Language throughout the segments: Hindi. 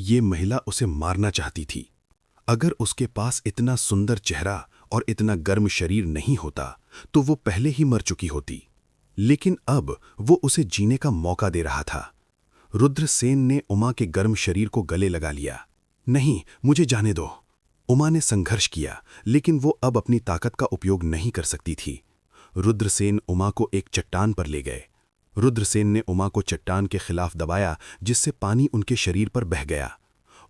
ये महिला उसे मारना चाहती थी। अगर उसके पास इतना सुंदर चेहरा और इतना गर्म शरीर नहीं होता तो वो पहले ही मर चुकी होती, लेकिन अब वो उसे जीने का मौका दे रहा था। रुद्रसेन ने उमा के गर्म शरीर को गले लगा लिया। नहीं, मुझे जाने दो। उमा ने संघर्ष किया, लेकिन वो अब अपनी ताकत का उपयोग नहीं कर सकती थी। रुद्रसेन उमा को एक चट्टान पर ले गए। रुद्रसेन ने उमा को चट्टान के खिलाफ दबाया, जिससे पानी उनके शरीर पर बह गया।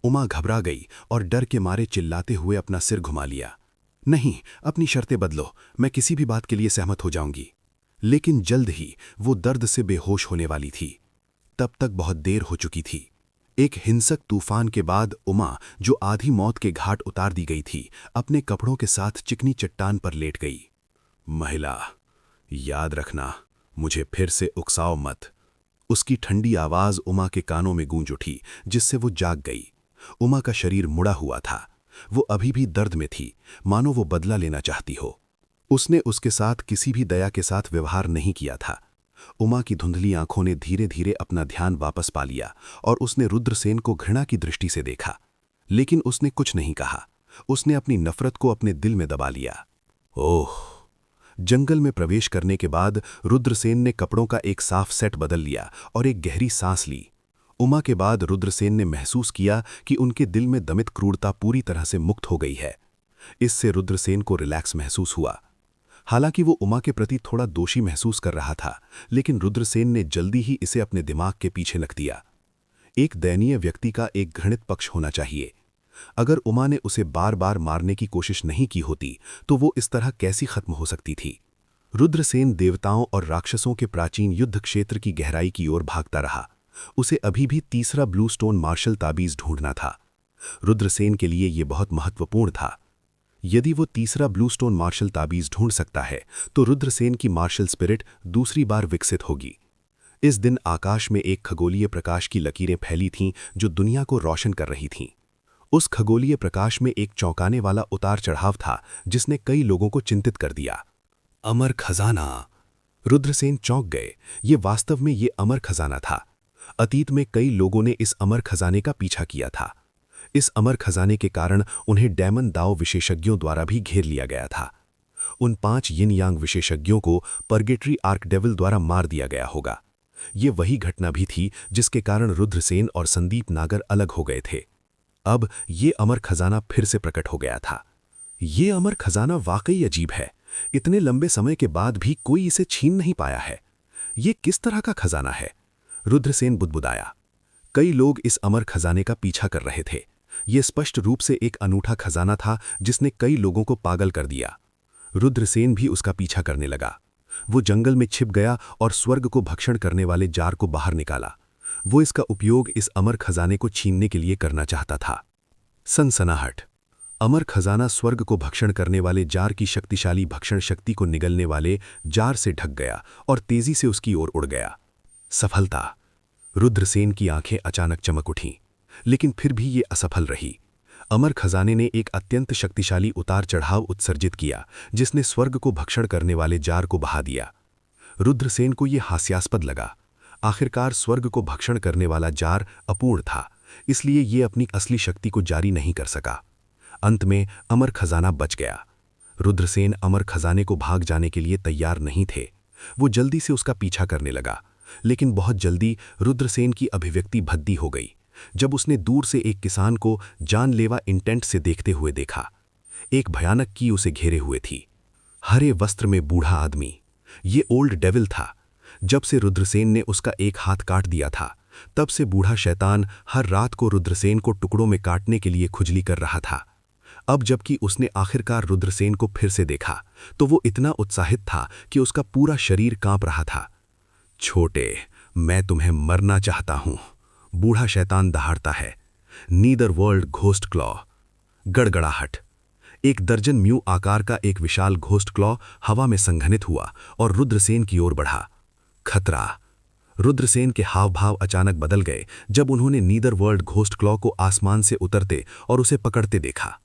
उमा घबरा गई और डर के मारे चिल्लाते हुए अपना सिर घुमा लिया। नहीं, अपनी शर्तें बदलो, मैं किसी भी बात के लिए सहमत हो जाऊंगी। लेकिन जल्द ही वो दर्द से बेहोश होने वाली थी। तब तक बहुत देर हो चुकी थी। एक हिंसक तूफान के बाद उमा, जो आधी मौत के घाट उतार दी गई थी, अपने कपड़ों के साथ चिकनी चट्टान पर लेट गई। महिला, याद रखना, मुझे फिर से उकसाओ मत। उसकी ठंडी आवाज उमा के कानों में गूंज उठी, जिससे वो जाग गई। उमा का शरीर मुड़ा हुआ था। वो अभी भी दर्द में थी, मानो वो बदला लेना चाहती हो। उसने उसके साथ किसी भी दया के साथ व्यवहार नहीं किया था। उमा की धुंधली आंखों ने धीरे धीरे अपना ध्यान वापस पा लिया और उसने रुद्रसेन को घृणा की दृष्टि से देखा, लेकिन उसने कुछ नहीं कहा। उसने अपनी नफरत को अपने दिल में दबा लिया। ओह! जंगल में प्रवेश करने के बाद रुद्रसेन ने कपड़ों का एक साफ सेट बदल लिया और एक गहरी सांस ली। उमा के बाद रुद्रसेन ने महसूस किया कि उनके दिल में दमित क्रूरता पूरी तरह से मुक्त हो गई है। इससे रुद्रसेन को रिलैक्स महसूस हुआ। हालांकि वो उमा के प्रति थोड़ा दोषी महसूस कर रहा था, लेकिन रुद्रसेन ने जल्दी ही इसे अपने दिमाग के पीछे रख दिया। एक दयनीय व्यक्ति का एक घृणित पक्ष होना चाहिए। अगर उमा ने उसे बार बार मारने की कोशिश नहीं की होती तो वो इस तरह कैसी खत्म हो सकती थी। रुद्रसेन देवताओं और राक्षसों के प्राचीन युद्ध क्षेत्र की गहराई की ओर भागता रहा। उसे अभी भी तीसरा ब्लू स्टोन मार्शल ताबीज ढूंढना था। रुद्रसेन के लिए यह बहुत महत्वपूर्ण था। यदि वो तीसरा ब्लू स्टोन मार्शल ताबीज ढूंढ सकता है तो रुद्रसेन की मार्शल स्पिरिट दूसरी बार विकसित होगी। इस दिन आकाश में एक खगोलीय प्रकाश की लकीरें फैली थीं जो दुनिया को रोशन कर रही थीं। उस खगोलीय प्रकाश में एक चौंकाने वाला उतार चढ़ाव था जिसने कई लोगों को चिंतित कर दिया। अमर खजाना! रुद्रसेन चौंक गए। ये वास्तव में ये अमर खजाना था। अतीत में कई लोगों ने इस अमर खजाने का पीछा किया था। इस अमर खजाने के कारण उन्हें डेमन दाव विशेषज्ञों द्वारा भी घेर लिया गया था। उन 5 यिन यांग विशेषज्ञों को पर्गेटरी आर्कडेविल द्वारा मार दिया गया होगा। ये वही घटना भी थी जिसके कारण रुद्रसेन और संदीप नागर अलग हो गए थे। अब ये अमर खजाना फिर से प्रकट हो गया था। ये अमर खजाना वाकई अजीब है। इतने लंबे समय के बाद भी कोई इसे छीन नहीं पाया है। ये किस तरह का खजाना है? रुद्रसेन बुदबुदाया। कई लोग इस अमर खजाने का पीछा कर रहे थे। ये स्पष्ट रूप से एक अनूठा खजाना था जिसने कई लोगों को पागल कर दिया। रुद्रसेन भी उसका पीछा करने लगा। वो जंगल में छिप गया और स्वर्ग को भक्षण करने वाले जार को बाहर निकाला। वो इसका उपयोग इस अमर खजाने को छीनने के लिए करना चाहता था। सनसनाहट! अमर खजाना स्वर्ग को भक्षण करने वाले जार की शक्तिशाली भक्षण शक्ति को निगलने वाले जार से ढक गया और तेजी से उसकी ओर उड़ गया। सफलता! रुद्रसेन की आंखें अचानक चमक उठीं, लेकिन फिर भी ये असफल रही। अमर खजाने ने एक अत्यंत शक्तिशाली उतार चढ़ाव उत्सर्जित किया जिसने स्वर्ग को भक्षण करने वाले जार को बहा दिया। रुद्रसेन को यह हास्यास्पद लगा। आखिरकार स्वर्ग को भक्षण करने वाला जार अपूर्ण था, इसलिए ये अपनी असली शक्ति को जारी नहीं कर सका। अंत में अमर खजाना बच गया। रुद्रसेन अमर खजाने को भाग जाने के लिए तैयार नहीं थे। वो जल्दी से उसका पीछा करने लगा, लेकिन बहुत जल्दी रुद्रसेन की अभिव्यक्ति भद्दी हो गई जब उसने दूर से एक किसान को जानलेवा इंटेंट से देखते हुए देखा। एक भयानक की उसे घेरे हुए थी। हरे वस्त्र में बूढ़ा आदमी। ये ओल्ड डेविल था। जब से रुद्रसेन ने उसका एक हाथ काट दिया था, तब से बूढ़ा शैतान हर रात को रुद्रसेन को टुकड़ों में काटने के लिए खुजली कर रहा था। अब जबकि उसने आखिरकार रुद्रसेन को फिर से देखा तो वो इतना उत्साहित था कि उसका पूरा शरीर कांप रहा था। छोटे, मैं तुम्हें मरना चाहता हूं, बूढ़ा शैतान दहाड़ता है। Nether world ghost claw. गड़गड़ाहट! एक दर्जन म्यू आकार का एक विशाल घोस्ट क्लॉ हवा में संघनित हुआ और रुद्रसेन की ओर बढ़ा। खतरा! रुद्रसेन के हाव भाव अचानक बदल गए जब उन्होंने नीदर वर्ल्ड घोस्ट क्लॉ को आसमान से उतरते और उसे पकड़ते देखा।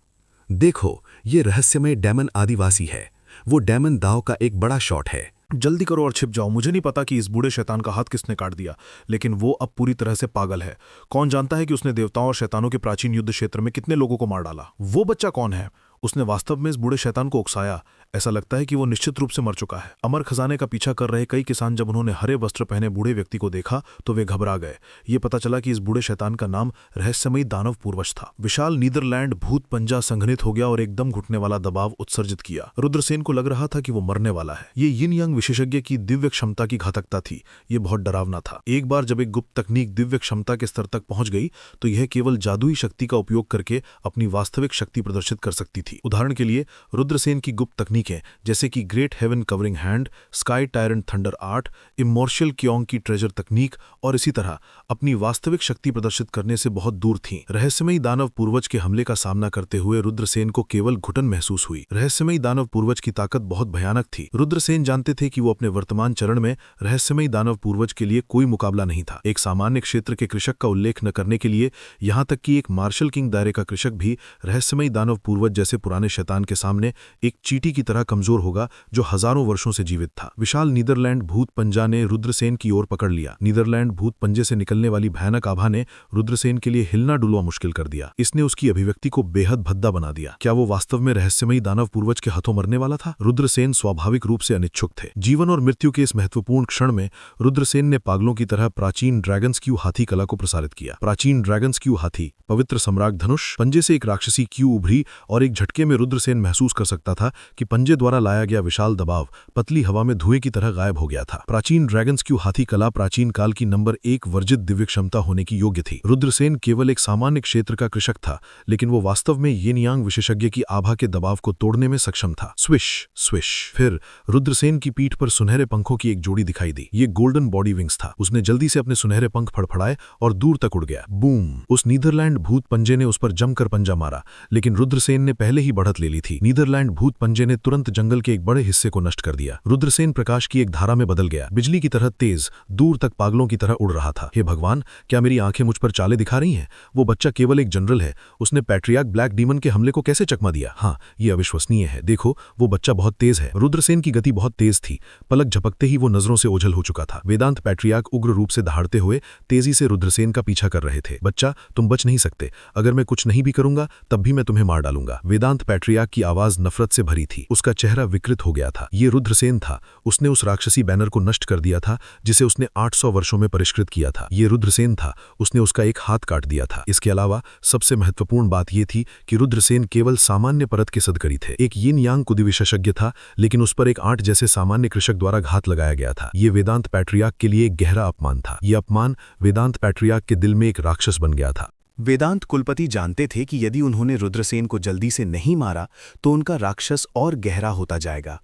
देखो, ये रहस्यमय डेमन आदिवासी है। वो डेमन दाव का एक बड़ा शॉट है। जल्दी करो और छिप जाओ, मुझे नहीं पता कि इस बूढ़े शैतान का हाथ किसने काट दिया, लेकिन वो अब पूरी तरह से पागल है। कौन जानता है कि उसने देवताओं और शैतानों के प्राचीन युद्ध क्षेत्र में कितने लोगों को मार डाला। वो बच्चा कौन है? उसने वास्तव में इस बूढ़े शैतान को उकसाया। ऐसा लगता है कि वो निश्चित रूप से मर चुका है। अमर खजाने का पीछा कर रहे कई किसान जब उन्होंने हरे वस्त्र पहने बूढ़े व्यक्ति को देखा तो वे घबरा गए। ये पता चला कि इस बूढ़े शैतान का नाम रहस्यमयी दानव पूर्वज था। विशाल नीदरलैंड भूत पंजा संघनित हो गया और एकदम घुटने वाला दबाव उत्सर्जित किया। रुद्रसेन को लग रहा था कि वो मरने वाला है। ये यिन यांग विशेषज्ञ की दिव्य क्षमता की घातकता थी। ये बहुत डरावना था। एक बार जब एक गुप्त तकनीक दिव्य क्षमता के स्तर तक पहुंच गई तो यह केवल जादुई शक्ति का उपयोग करके अपनी वास्तविक शक्ति प्रदर्शित कर सकती थी। उदाहरण के लिए रुद्रसेन की गुप्त तकनीकें जैसे कि great heaven covering hand, sky tyrant thunder art, इमॉर्शल क्योंग की ट्रेजर तकनीक और इसी तरह अपनी वास्तविक शक्ति प्रदर्शित करने से बहुत दूर थीं। रहस्यमयी दानव पूर्वज के हमले का सामना करते हुए रुद्रसेन को केवल घुटन महसूस हुई। रहस्यमयी दानव पूर्वज की ताकत बहुत भयानक थी। रुद्रसेन जानते थे कि वो अपने वर्तमान चरण में रहस्यमयी दानव पूर्वज के लिए कोई मुकाबला नहीं था। एक सामान्य क्षेत्र के कृषक का उल्लेख न करने के लिए यहां तक कि एक मार्शल किंग दायरे का कृषक भी रहस्यमयी दानव पूर्वज जैसे पुराने शैतान के सामने एक चींटी की तरह कमजोर होगा जो हजारों वर्षों से जीवित था। विशाल नीदरलैंड भूत पंजा ने रुद्रसेन की ओर पकड़ लिया। नीदरलैंड भूत पंजे से निकलने वाली भयानक आभा ने रुद्रसेन के लिए हिलना डुलवा मुश्किल कर दिया। इसने उसकी अभिव्यक्ति को बेहद भद्दा बना दिया। क्या वो वास्तव में रहस्यमयी दानव पूर्वज के हाथों मरने वाला था? रुद्रसेन स्वाभाविक रूप से अनिच्छुक थे। जीवन और मृत्यु के इस महत्वपूर्ण क्षण में रुद्रसेन ने पागलों की तरह प्राचीन ड्रैगन्स क्यू हाथी कला को प्रसारित किया। प्राचीन ड्रैगन्स क्यू हाथी, पवित्र सम्राट धनुष, पंजे से एक राक्षसी क्यू उभरी और एक झटके में रुद्रसेन महसूस कर सकता था कि पंजे द्वारा लाया गया विशाल दबाव पतली हवा में धुएं की तरह गायब हो गया था। प्राचीन ड्रैगन्स क्यू हाथी कला प्राचीन काल की नंबर 1 वर्जित दिव्य क्षमता होने की योग्य थी। रुद्रसेन केवल एक सामान्य क्षेत्र का कृषक था, लेकिन वो वास्तव में यिन यांग विशेषज्ञ की आभा के दबाव को तोड़ने में सक्षम था। Swish swish. फिर रुद्रसेन की पीठ पर सुनहरे पंखों की एक जोड़ी दिखाई दी। ये गोल्डन बॉडी विंग्स था। उसने जल्दी से अपने सुनहरे पंख फड़फड़ाए और दूर तक उड़ गया। बूम! उस नीदरलैंड भूत पंजे ने उस पर जमकर पंजा मारा, लेकिन रुद्रसेन ने पहले ही बढ़त ले ली थी। नीदरलैंड भूत पंजे ने तुरंत जंगल के एक बड़े हिस्से को नष्ट कर दिया। रुद्रसेन प्रकाश की एक धारा में बदल गया, बिजली की तरह तेज, दूर तक पागलों की तरह उड़ रहा था। हे भगवान, क्या मेरी आंखें मुझ पर चाले दिखा रही हैं? वो बच्चा केवल एक जनरल है। उसने पैट्रियार्क ब्लैक डीमन के हमले को कैसे चकमा दिया? हाँ, ये अविश्वसनीय है। देखो, वो बच्चा बहुत तेज है। रुद्रसेन की गति बहुत तेज थी। पलक झपकते ही वो नजरों से ओझल हो चुका था। वेदांत पैट्रियार्क उग्र रूप से दहाड़ते हुए तेजी से रुद्रसेन का पीछा कर रहे थे। बच्चा, तुम बच नहीं सकते। अगर मैं कुछ नहीं भी करूंगा तब भी मैं तुम्हें मार डालूंगा। वेदांत पैट्रियार्क की आवाज नफरत से भरी थी। उसका चेहरा विकृत हो गया था। ये रुद्रसेन था। उसने उस राक्षसी बैनर को नष्ट कर दिया था जिसे उसने 800 वर्षों में परिष्कृत किया था। ये रुद्रसेन था। उसने उसका एक हाथ काट दिया था। इसके अलावा सबसे महत्वपूर्ण बात यह थी कि रुद्रसेन केवल सामान्य परत के सदकरी थे। एक यिन यांग कुदी विशेषज्ञ था, लेकिन उस पर एक आंट जैसे सामान्य कृषक द्वारा घात लगाया गया था। ये वेदांत पैट्रियार्क के लिए एक गहरा अपमान था। यह अपमान वेदांत पैट्रियार्क के दिल में एक राक्षस बन गया था। वेदांत कुलपति जानते थे कि यदि उन्होंने रुद्रसेन को जल्दी से नहीं मारा तो उनका राक्षस और गहरा होता जाएगा।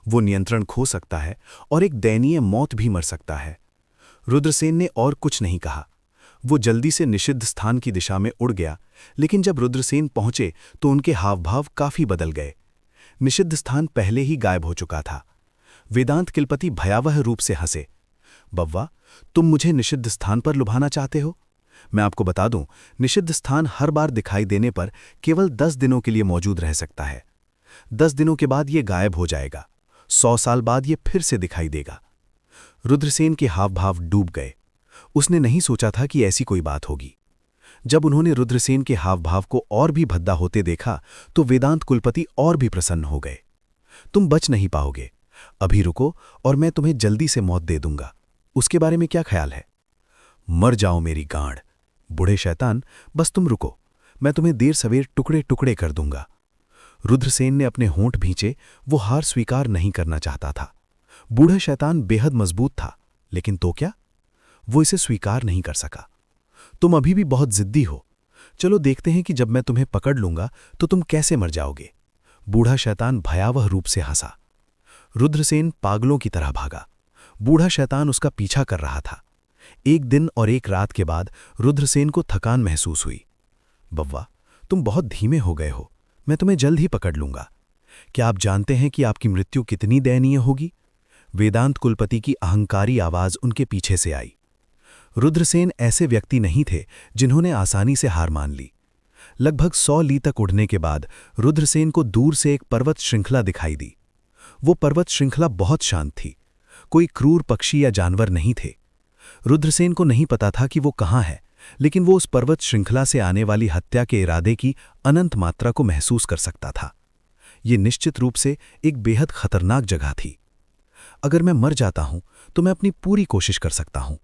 वो नियंत्रण खो सकता है और एक दयनीय मौत भी मर सकता है। रुद्रसेन ने और कुछ नहीं कहा। वो जल्दी से निषिद्ध स्थान की दिशा में उड़ गया, लेकिन जब रुद्रसेन पहुंचे तो उनके हावभाव काफी बदल गए। निषिद्ध स्थान पहले ही गायब हो चुका था। वेदांत कुलपति भयावह रूप से हंसे। बव्वा, तुम मुझे निषिद्ध स्थान पर लुभाना चाहते हो? मैं आपको बता दूं, निषिद्ध स्थान हर बार दिखाई देने पर केवल 10 दिनों के लिए मौजूद रह सकता है। 10 दिनों के बाद ये गायब हो जाएगा। 100 साल बाद ये फिर से दिखाई देगा। रुद्रसेन के हाव भाव डूब गए। उसने नहीं सोचा था कि ऐसी कोई बात होगी। जब उन्होंने रुद्रसेन के हाव भाव को और भी भद्दा होते देखा तो वेदांत कुलपति और भी प्रसन्न हो गए। तुम बच नहीं पाओगे। अभी रुको और मैं तुम्हें जल्दी से मौत दे दूंगा। उसके बारे में क्या ख्याल है? मर जाओ मेरी गांड। बूढ़े शैतान, बस तुम रुको, मैं तुम्हें देर सवेर टुकड़े टुकड़े कर दूंगा। रुद्रसेन ने अपने होंठ भींचे। वो हार स्वीकार नहीं करना चाहता था। बूढ़ा शैतान बेहद मजबूत था, लेकिन तो क्या, वो इसे स्वीकार नहीं कर सका। तुम अभी भी बहुत जिद्दी हो। चलो देखते हैं कि जब मैं तुम्हें पकड़ लूंगा तो तुम कैसे मर जाओगे। बूढ़ा शैतान भयावह रूप से हंसा। रुद्रसेन पागलों की तरह भागा। बूढ़ा शैतान उसका पीछा कर रहा था। एक दिन और एक रात के बाद रुद्रसेन को थकान महसूस हुई। बव्वा, तुम बहुत धीमे हो गए हो। मैं तुम्हें जल्द ही पकड़ लूंगा। क्या आप जानते हैं कि आपकी मृत्यु कितनी दयनीय होगी? वेदांत कुलपति की अहंकारी आवाज उनके पीछे से आई। रुद्रसेन ऐसे व्यक्ति नहीं थे जिन्होंने आसानी से हार मान ली। लगभग 100 ली तक उड़ने के बाद रुद्रसेन को दूर से एक पर्वत श्रृंखला दिखाई दी। वो पर्वत श्रृंखला बहुत शांत थी। कोई क्रूर पक्षी या जानवर नहीं थे। रुद्रसेन को नहीं पता था कि वो कहाँ है, लेकिन वो उस पर्वत श्रृंखला से आने वाली हत्या के इरादे की अनंत मात्रा को महसूस कर सकता था। ये निश्चित रूप से एक बेहद खतरनाक जगह थी। अगर मैं मर जाता हूं तो मैं अपनी पूरी कोशिश कर सकता हूं।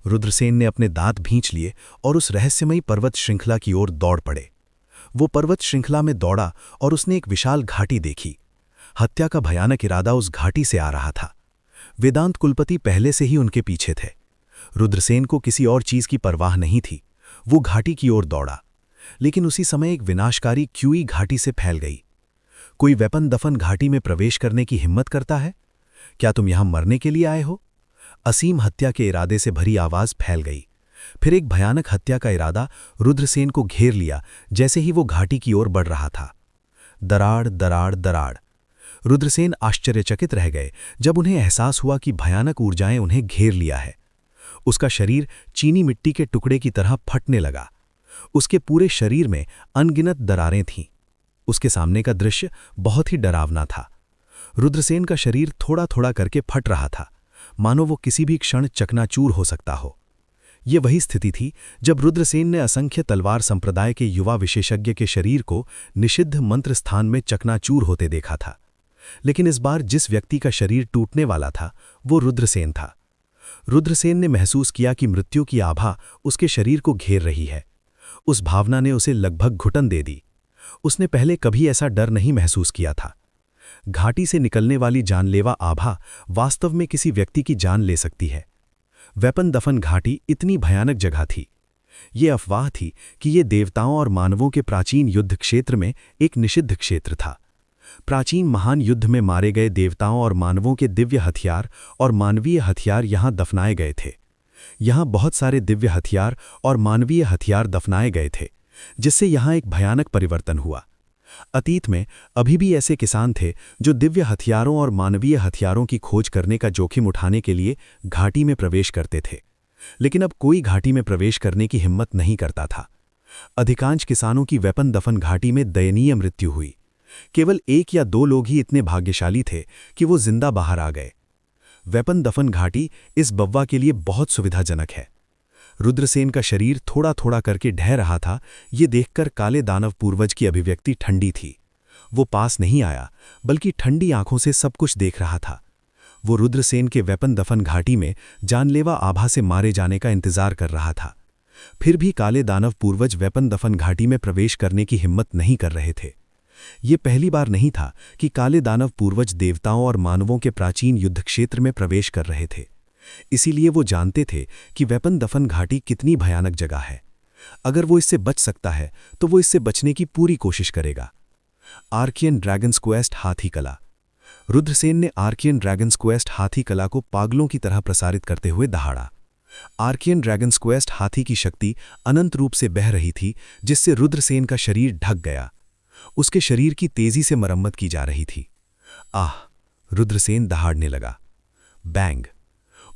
रुद्रसेन ने अपने दांत भींच लिए और उस रहस्यमयी पर्वत श्रृंखला की ओर दौड़ पड़े। वो पर्वत श्रृंखला में दौड़ा और उसने एक विशाल घाटी देखी। हत्या का भयानक इरादा उस घाटी से आ रहा था। वेदांत कुलपति पहले से ही उनके पीछे थे। रुद्रसेन को किसी और चीज की परवाह नहीं थी। वो घाटी की ओर दौड़ा, लेकिन उसी समय एक विनाशकारी क्यूई घाटी से फैल गई। कोई वेपन दफन घाटी में प्रवेश करने की हिम्मत करता है? क्या तुम यहां मरने के लिए आए हो? असीम हत्या के इरादे से भरी आवाज फैल गई। फिर एक भयानक हत्या का इरादा रुद्रसेन को घेर लिया जैसे ही वो घाटी की ओर बढ़ रहा था। दराड़ दराड़ दराड़। रुद्रसेन आश्चर्यचकित रह गए जब उन्हें एहसास हुआ कि भयानक ऊर्जाएं उन्हें घेर लिया है। उसका शरीर चीनी मिट्टी के टुकड़े की तरह फटने लगा। उसके पूरे शरीर में अनगिनत दरारें थीं। उसके सामने का दृश्य बहुत ही डरावना था। रुद्रसेन का शरीर थोड़ा थोड़ा करके फट रहा था, मानो वो किसी भी क्षण चकनाचूर हो सकता हो। ये वही स्थिति थी जब रुद्रसेन ने असंख्य तलवार संप्रदाय के युवा विशेषज्ञ के शरीर को निषिद्ध मंत्र स्थान में चकनाचूर होते देखा था। लेकिन इस बार जिस व्यक्ति का शरीर टूटने वाला था वो रुद्रसेन था। रुद्रसेन ने महसूस किया कि मृत्यु की आभा उसके शरीर को घेर रही है। उस भावना ने उसे लगभग घुटन दे दी। उसने पहले कभी ऐसा डर नहीं महसूस किया था। घाटी से निकलने वाली जानलेवा आभा वास्तव में किसी व्यक्ति की जान ले सकती है। वेपन दफन घाटी इतनी भयानक जगह थी। ये अफवाह थी कि ये देवताओं और मानवों के प्राचीन युद्ध क्षेत्र में एक निषिद्ध क्षेत्र था। प्राचीन महान युद्ध में मारे गए देवताओं और मानवों के दिव्य हथियार और मानवीय हथियार यहाँ दफनाए गए थे। यहाँ बहुत सारे दिव्य हथियार और मानवीय हथियार दफनाए गए थे, जिससे यहाँ एक भयानक परिवर्तन हुआ। अतीत में अभी भी ऐसे किसान थे जो दिव्य हथियारों और मानवीय हथियारों की खोज करने का जोखिम उठाने के लिए घाटी में प्रवेश करते थे, लेकिन अब कोई घाटी में प्रवेश करने की हिम्मत नहीं करता था। अधिकांश किसानों की वेपन दफन घाटी में दयनीय मृत्यु हुई। केवल 1 या 2 लोग ही इतने भाग्यशाली थे कि वो जिंदा बाहर आ गए। वेपन दफन घाटी इस बव्वा के लिए बहुत सुविधाजनक है। रुद्रसेन का शरीर थोड़ा थोड़ा करके ढह रहा था। ये देखकर काले दानव पूर्वज की अभिव्यक्ति ठंडी थी। वो पास नहीं आया, बल्कि ठंडी आंखों से सब कुछ देख रहा था। वो रुद्रसेन के वेपन दफन घाटी में जानलेवा आभा से मारे जाने का इंतजार कर रहा था। फिर भी काले दानव पूर्वज वेपन दफन घाटी में प्रवेश करने की हिम्मत नहीं कर रहे थे। ये पहली बार नहीं था कि काले दानव पूर्वज देवताओं और मानवों के प्राचीन युद्ध क्षेत्र में प्रवेश कर रहे थे। इसीलिए वो जानते थे कि वेपन दफन घाटी कितनी भयानक जगह है। अगर वो इससे बच सकता है तो वो इससे बचने की पूरी कोशिश करेगा। आर्कियन ड्रैगन्स क्वेस्ट हाथी कला। रुद्रसेन ने आर्कियन ड्रैगन्स क्वेस्ट हाथी कला को पागलों की तरह प्रसारित करते हुए दहाड़ा। आर्कियन ड्रैगन्स क्वेस्ट हाथी की शक्ति अनंत रूप से बह रही थी, जिससे रुद्रसेन का शरीर ढक गया। उसके शरीर की तेजी से मरम्मत की जा रही थी। आह! रुद्रसेन दहाड़ने लगा। बैंग!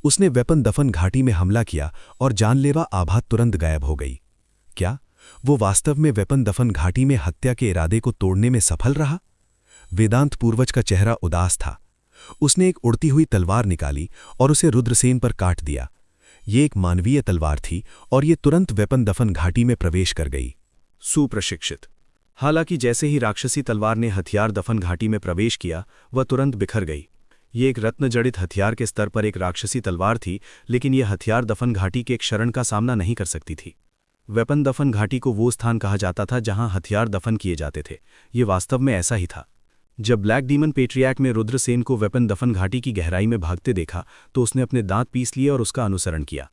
उसने वेपन दफन घाटी में हमला किया और जानलेवा आभा तुरंत गायब हो गई। क्या वो वास्तव में वेपन दफन घाटी में हत्या के इरादे को तोड़ने में सफल रहा? वेदांत पूर्वज का चेहरा उदास था। उसने एक उड़ती हुई तलवार निकाली और उसे रुद्रसेन पर काट दिया। ये एक मानवीय तलवार थी और ये तुरंत वेपन दफन घाटी में प्रवेश कर गई। सुप्रशिक्षित। हालांकि जैसे ही राक्षसी तलवार ने हथियार दफन घाटी में प्रवेश किया, वह तुरंत बिखर गई। ये एक रत्न जड़ित हथियार के स्तर पर एक राक्षसी तलवार थी, लेकिन यह हथियार दफन घाटी के एक शरण का सामना नहीं कर सकती थी। वेपन दफन घाटी को वो स्थान कहा जाता था जहां हथियार दफन किए जाते थे। ये वास्तव में ऐसा ही था। जब ब्लैक डीमन पेट्रियाक में रुद्रसेन को वेपन दफन घाटी की गहराई में भागते देखा तो उसने अपने दांत पीस लिए और उसका अनुसरण किया।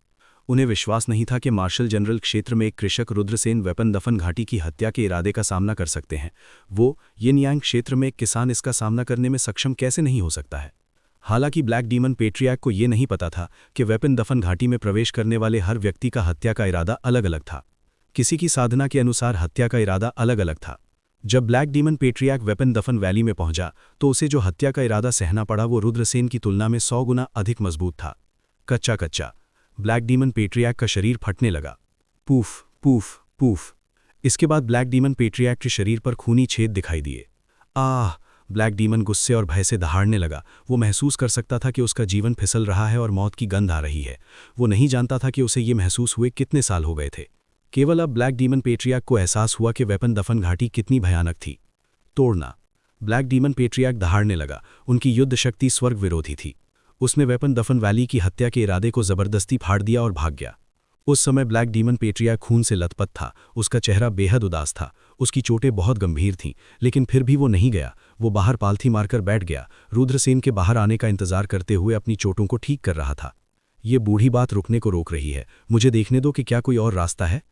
उन्हें विश्वास नहीं था कि मार्शल जनरल क्षेत्र में एक कृषक रुद्रसेन वेपन दफन घाटी की हत्या के इरादे का सामना कर सकते हैं। वो ये न्यायांग क्षेत्र में एक किसान इसका सामना करने में सक्षम कैसे नहीं हो सकता है। हालांकि ब्लैक डीमन पेट्रियाक को ये नहीं पता था कि वेपन दफन घाटी में प्रवेश करने वाले हर व्यक्ति का हत्या का इरादा अलग अलग था। किसी की साधना के अनुसार हत्या का इरादा अलग अलग था। जब ब्लैक डीमन पेट्रियाक वेपन दफन वैली में पहुंचा तो उसे जो हत्या का इरादा सहना पड़ा वो रुद्रसेन की तुलना में 100 गुना अधिक मजबूत था। कच्चा कच्चा ब्लैक डीमन पेट्रियाक का शरीर फटने लगा। Poof poof poof. इसके बाद ब्लैक डीमन पेट्रियाक के शरीर पर खूनी छेद दिखाई दिए। आह! ब्लैक डीमन गुस्से और भय से दहाड़ने लगा। वो महसूस कर सकता था कि उसका जीवन फिसल रहा है और मौत की गंध आ रही है। वो नहीं जानता था कि उसे ये महसूस हुए कितने साल हो गए थे। केवल अब ब्लैक डीमन पेट्रियार्क को एहसास हुआ कि वेपन दफन घाटी कितनी भयानक थी। तोड़ना। ब्लैक डीमन पेट्रियार्क दहाड़ने लगा। उनकी युद्ध शक्ति स्वर्ग विरोधी थी। उसने वेपन दफन वैली की हत्या के इरादे को जबरदस्ती फाड़ दिया और भाग गया। उस समय ब्लैक डीमन पेट्रियार्क खून से लथपथ था। उसका चेहरा बेहद उदास था। उसकी चोटें बहुत गंभीर थीं, लेकिन फिर भी वो नहीं गया। वो बाहर पालथी मारकर बैठ गया, रुद्रसेन के बाहर आने का इंतजार करते हुए अपनी चोटों को ठीक कर रहा था। ये बूढ़ी बात रुकने को रोक रही है। मुझे देखने दो कि क्या कोई और रास्ता है।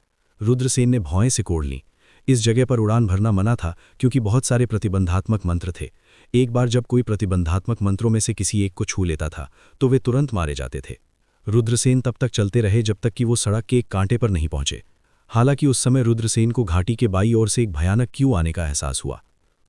रुद्रसेन ने भौएं सिकोड़ लीं। इस जगह पर उड़ान भरना मना था क्योंकि बहुत सारे प्रतिबंधात्मक मंत्र थे। एक बार जब कोई प्रतिबंधात्मक मंत्रों में से किसी एक को छू लेता था तो वे तुरंत मारे जाते थे। रुद्रसेन तब तक चलते रहे जब तक कि वो सड़क के एक कांटे पर नहीं पहुंचे। हालांकि उस समय रुद्रसेन को घाटी के बाईं ओर से एक भयानक क्यों आने का एहसास हुआ।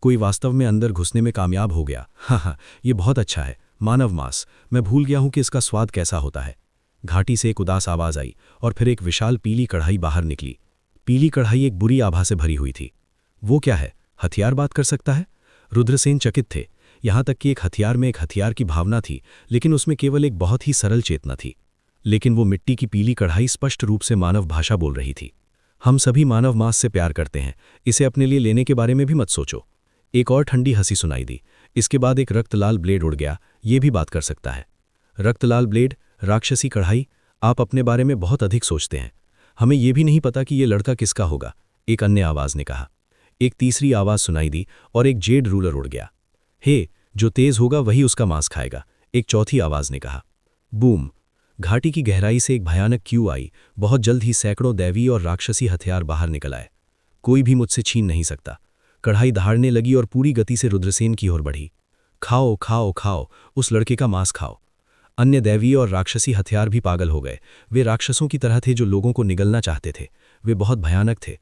कोई वास्तव में अंदर घुसने में कामयाब हो गया। हाँ, ये बहुत अच्छा है। मानव मांस। मैं भूल गया हूं कि इसका स्वाद कैसा होता है। घाटी से एक उदास आवाज आई और फिर एक विशाल पीली कढ़ाई बाहर निकली। पीली कढ़ाई एक बुरी आभा से भरी हुई थी। वो क्या है? हथियार बात कर सकता है? रुद्रसेन चकित थे। यहां तक कि एक हथियार में एक हथियार की भावना थी, लेकिन उसमें केवल एक बहुत ही सरल चेतना थी। लेकिन वो मिट्टी की पीली कढ़ाई स्पष्ट रूप से मानव भाषा बोल रही थी। हम सभी मानव मांस से प्यार करते हैं। इसे अपने लिए लेने के बारे में भी मत सोचो। एक और ठंडी हंसी सुनाई दी। इसके बाद एक रक्तलाल ब्लेड उड़ गया। ये भी बात कर सकता है। रक्तलाल ब्लेड, राक्षसी कढ़ाई, आप अपने बारे में बहुत अधिक सोचते हैं। हमें यह भी नहीं पता कि ये लड़का किसका होगा, एक अन्य आवाज ने कहा। एक तीसरी आवाज सुनाई दी और एक जेड रूलर उड़ गया। हे, जो तेज होगा वही उसका मांस खाएगा, एक चौथी आवाज ने कहा। बूम। घाटी की गहराई से एक भयानक क्यू आई। बहुत जल्द ही सैकड़ों दैवी और राक्षसी हथियार बाहर निकल आए। कोई भी मुझसे छीन नहीं सकता। कढ़ाई दहाड़ने लगी और पूरी गति से रुद्रसेन की ओर बढ़ी। खाओ खाओ खाओ, उस लड़के का मांस खाओ। अन्य दैवीय और राक्षसी हथियार भी पागल हो गए। वे राक्षसों की तरह थे जो लोगों को निगलना चाहते थे। वे बहुत भयानक थे।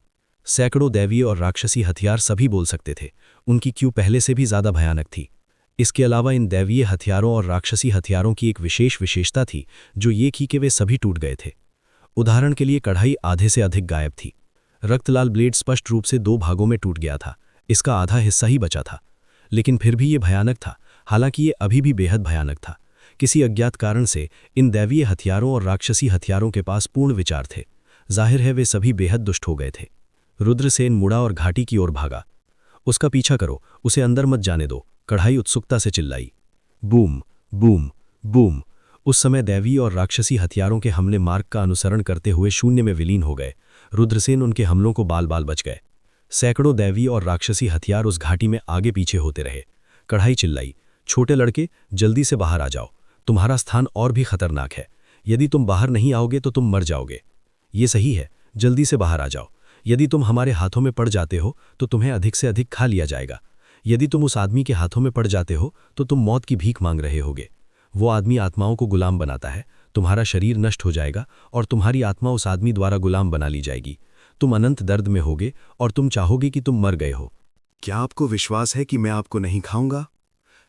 सैकड़ों दैवीय और राक्षसी हथियार सभी बोल सकते थे। उनकी क्यू पहले से भी ज्यादा भयानक थी। इसके अलावा इन दैवीय हथियारों और राक्षसी हथियारों की एक विशेष विशेषता थी, जो ये थी कि वे सभी टूट गए थे। उदाहरण के लिए कढ़ाई आधे से अधिक गायब थी। रक्तलाल ब्लेड स्पष्ट रूप से 2 भागों में टूट गया था। इसका आधा हिस्सा ही बचा था। लेकिन फिर भी ये भयानक था। हालांकि ये अभी भी बेहद भयानक था। किसी अज्ञात कारण से इन दैवीय हथियारों और राक्षसी हथियारों के पास पूर्ण विचार थे। जाहिर है वे सभी बेहद दुष्ट हो गए थे। रुद्रसेन मुड़ा और घाटी की ओर भागा। उसका पीछा करो, उसे अंदर मत जाने दो, कढ़ाई उत्सुकता से चिल्लाई। Boom boom boom. उस समय दैवीय और राक्षसी हथियारों के हमले मार्ग का अनुसरण करते हुए शून्य में विलीन हो गए। रुद्रसेन उनके हमलों को बाल बाल बच गए। सैकड़ों दैवीय और राक्षसी हथियार उस घाटी में आगे पीछे होते रहे। कढ़ाई चिल्लाई, छोटे लड़के, जल्दी से बाहर आ जाओ। तुम्हारा स्थान और भी खतरनाक है। यदि तुम बाहर नहीं आओगे तो तुम मर जाओगे। ये सही है, जल्दी से बाहर आ जाओ। यदि तुम हमारे हाथों में पड़ जाते हो तो तुम्हें अधिक से अधिक खा लिया जाएगा। यदि तुम उस आदमी के हाथों में पड़ जाते हो तो तुम मौत की भीख मांग रहे होगे। वो आदमी आत्माओं को गुलाम बनाता है। तुम्हारा शरीर नष्ट हो जाएगा और तुम्हारी आत्मा उस आदमी द्वारा गुलाम बना ली जाएगी। तुम अनंत दर्द में होगे और तुम चाहोगे कि तुम मर गए हो। क्या आपको विश्वास है कि मैं आपको नहीं खाऊंगा?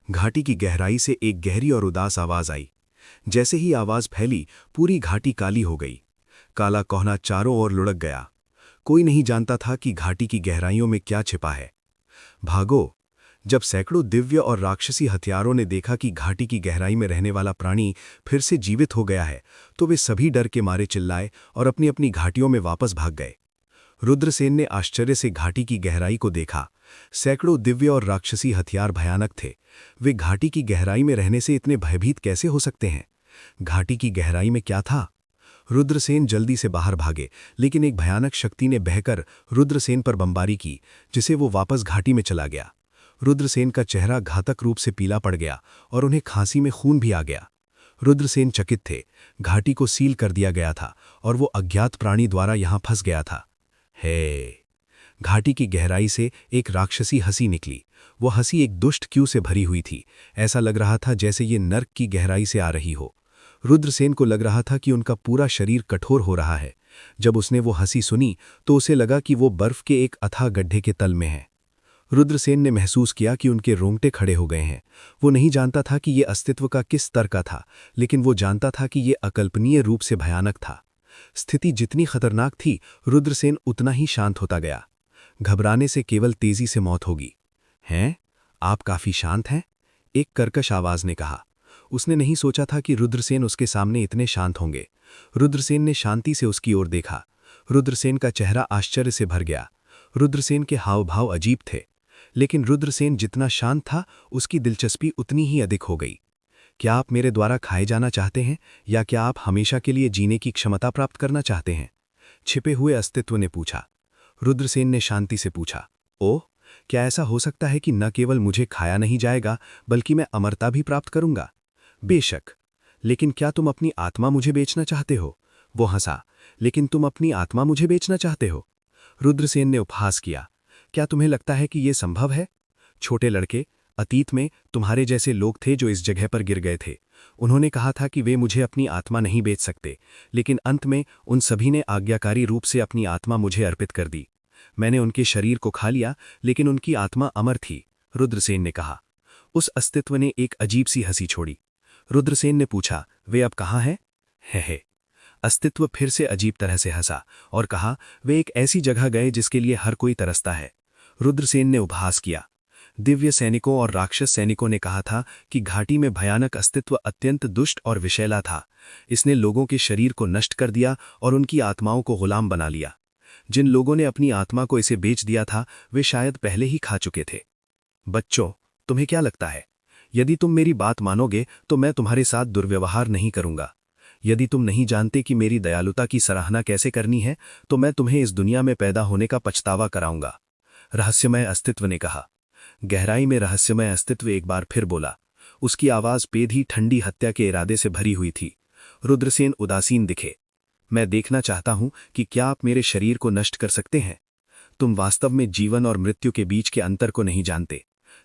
घाटी की गहराई से एक गहरी और उदास आवाज आई। जैसे ही आवाज फैली, पूरी घाटी काली हो गई। काला कोहना चारों ओर लुढ़क गया। कोई नहीं जानता था कि घाटी की गहराइयों में क्या छिपा है। भागो! जब सैकड़ों दिव्य और राक्षसी हथियारों ने देखा कि घाटी की गहराई में रहने वाला प्राणी फिर से जीवित हो गया है, तो वे सभी डर के मारे चिल्लाए और अपनी अपनी घाटियों में वापस भाग गए। रुद्रसेन ने आश्चर्य से घाटी की गहराई को देखा। सैकड़ों दिव्य और राक्षसी हथियार भयानक थे। वे घाटी की गहराई में रहने से इतने भयभीत कैसे हो सकते हैं? घाटी की गहराई में क्या था? रुद्रसेन जल्दी से बाहर भागे, लेकिन एक भयानक शक्ति ने बहकर रुद्रसेन पर बमबारी की, जिसे वो वापस घाटी में चला गया। रुद्रसेन का चेहरा घातक रूप से पीला पड़ गया और उन्हें खांसी में खून भी आ गया। रुद्रसेन चकित थे। घाटी को सील कर दिया गया था और वो अज्ञात प्राणी द्वारा यहां फंस गया था। हे! घाटी की गहराई से एक राक्षसी हंसी निकली। वो हंसी एक दुष्ट क्यू से भरी हुई थी। ऐसा लग रहा था जैसे ये नर्क की गहराई से आ रही हो। रुद्रसेन को लग रहा था कि उनका पूरा शरीर कठोर हो रहा है। जब उसने वो हंसी सुनी तो उसे लगा कि वो बर्फ के एक अथाह गड्ढे के तल में है। रुद्रसेन ने महसूस किया कि उनके रोंगटे खड़े हो गए हैं। वो नहीं जानता था कि ये अस्तित्व का किस स्तर का था, लेकिन वो जानता था कि ये अकल्पनीय रूप से भयानक था। स्थिति जितनी खतरनाक थी, रुद्रसेन उतना ही शांत होता गया। घबराने से केवल तेजी से मौत होगी। हैं? आप काफी शांत हैं? एक कर्कश आवाज ने कहा। उसने नहीं सोचा था कि रुद्रसेन उसके सामने इतने शांत होंगे। रुद्रसेन ने शांति से उसकी ओर देखा। रुद्रसेन का चेहरा आश्चर्य से भर गया। रुद्रसेन के हाव भाव अजीब थे, लेकिन रुद्रसेन जितना शांत था उसकी दिलचस्पी उतनी ही अधिक हो गई। क्या आप मेरे द्वारा खाए जाना चाहते हैं, या क्या आप हमेशा के लिए जीने की क्षमता प्राप्त करना चाहते हैं? छिपे हुए अस्तित्व ने पूछा। रुद्रसेन ने शांति से पूछा, ओह, क्या ऐसा हो सकता है कि न केवल मुझे खाया नहीं जाएगा बल्कि मैं अमरता भी प्राप्त करूंगा? बेशक, लेकिन क्या तुम अपनी आत्मा मुझे बेचना चाहते हो? वो हंसा। लेकिन तुम अपनी आत्मा मुझे बेचना चाहते हो? रुद्रसेन ने उपहास किया। क्या तुम्हें लगता है कि यह संभव है? छोटे लड़के, अतीत में तुम्हारे जैसे लोग थे जो इस जगह पर गिर गए थे। उन्होंने कहा था कि वे मुझे अपनी आत्मा नहीं बेच सकते, लेकिन अंत में उन सभी ने आज्ञाकारी रूप से अपनी आत्मा मुझे अर्पित कर दी। मैंने उनके शरीर को खा लिया, लेकिन उनकी आत्मा अमर थी, रुद्रसेन ने कहा। उस अस्तित्व ने एक अजीब सी हंसी छोड़ी। रुद्रसेन ने पूछा, वे अब कहाँ हैं? है। अस्तित्व फिर से अजीब तरह से हंसा और कहा, वे एक ऐसी जगह गए जिसके लिए हर कोई तरसता है। रुद्रसेन ने उपहास किया। दिव्य सैनिकों और राक्षस सैनिकों ने कहा था कि घाटी में भयानक अस्तित्व अत्यंत दुष्ट और विषैला था। इसने लोगों के शरीर को नष्ट कर दिया और उनकी आत्माओं को गुलाम बना लिया। जिन लोगों ने अपनी आत्मा को इसे बेच दिया था वे शायद पहले ही खा चुके थे। बच्चों, तुम्हें क्या लगता है? यदि तुम मेरी बात मानोगे तो मैं तुम्हारे साथ दुर्व्यवहार नहीं करूंगा। यदि तुम नहीं जानते कि मेरी दयालुता की सराहना कैसे करनी है, तो मैं तुम्हें इस दुनिया में पैदा होने का पछतावा कराऊंगा, रहस्यमय अस्तित्व ने कहा। गहराई में रहस्यमय अस्तित्व एक बार फिर बोला। उसकी आवाज पेधी ठंडी हत्या के इरादे से भरी हुई थी। रुद्रसेन उदासीन दिखे। मैं देखना चाहता हूं कि क्या आप मेरे शरीर को नष्ट कर सकते हैं। तुम वास्तव में जीवन और मृत्यु के बीच के अंतर को नहीं जानते।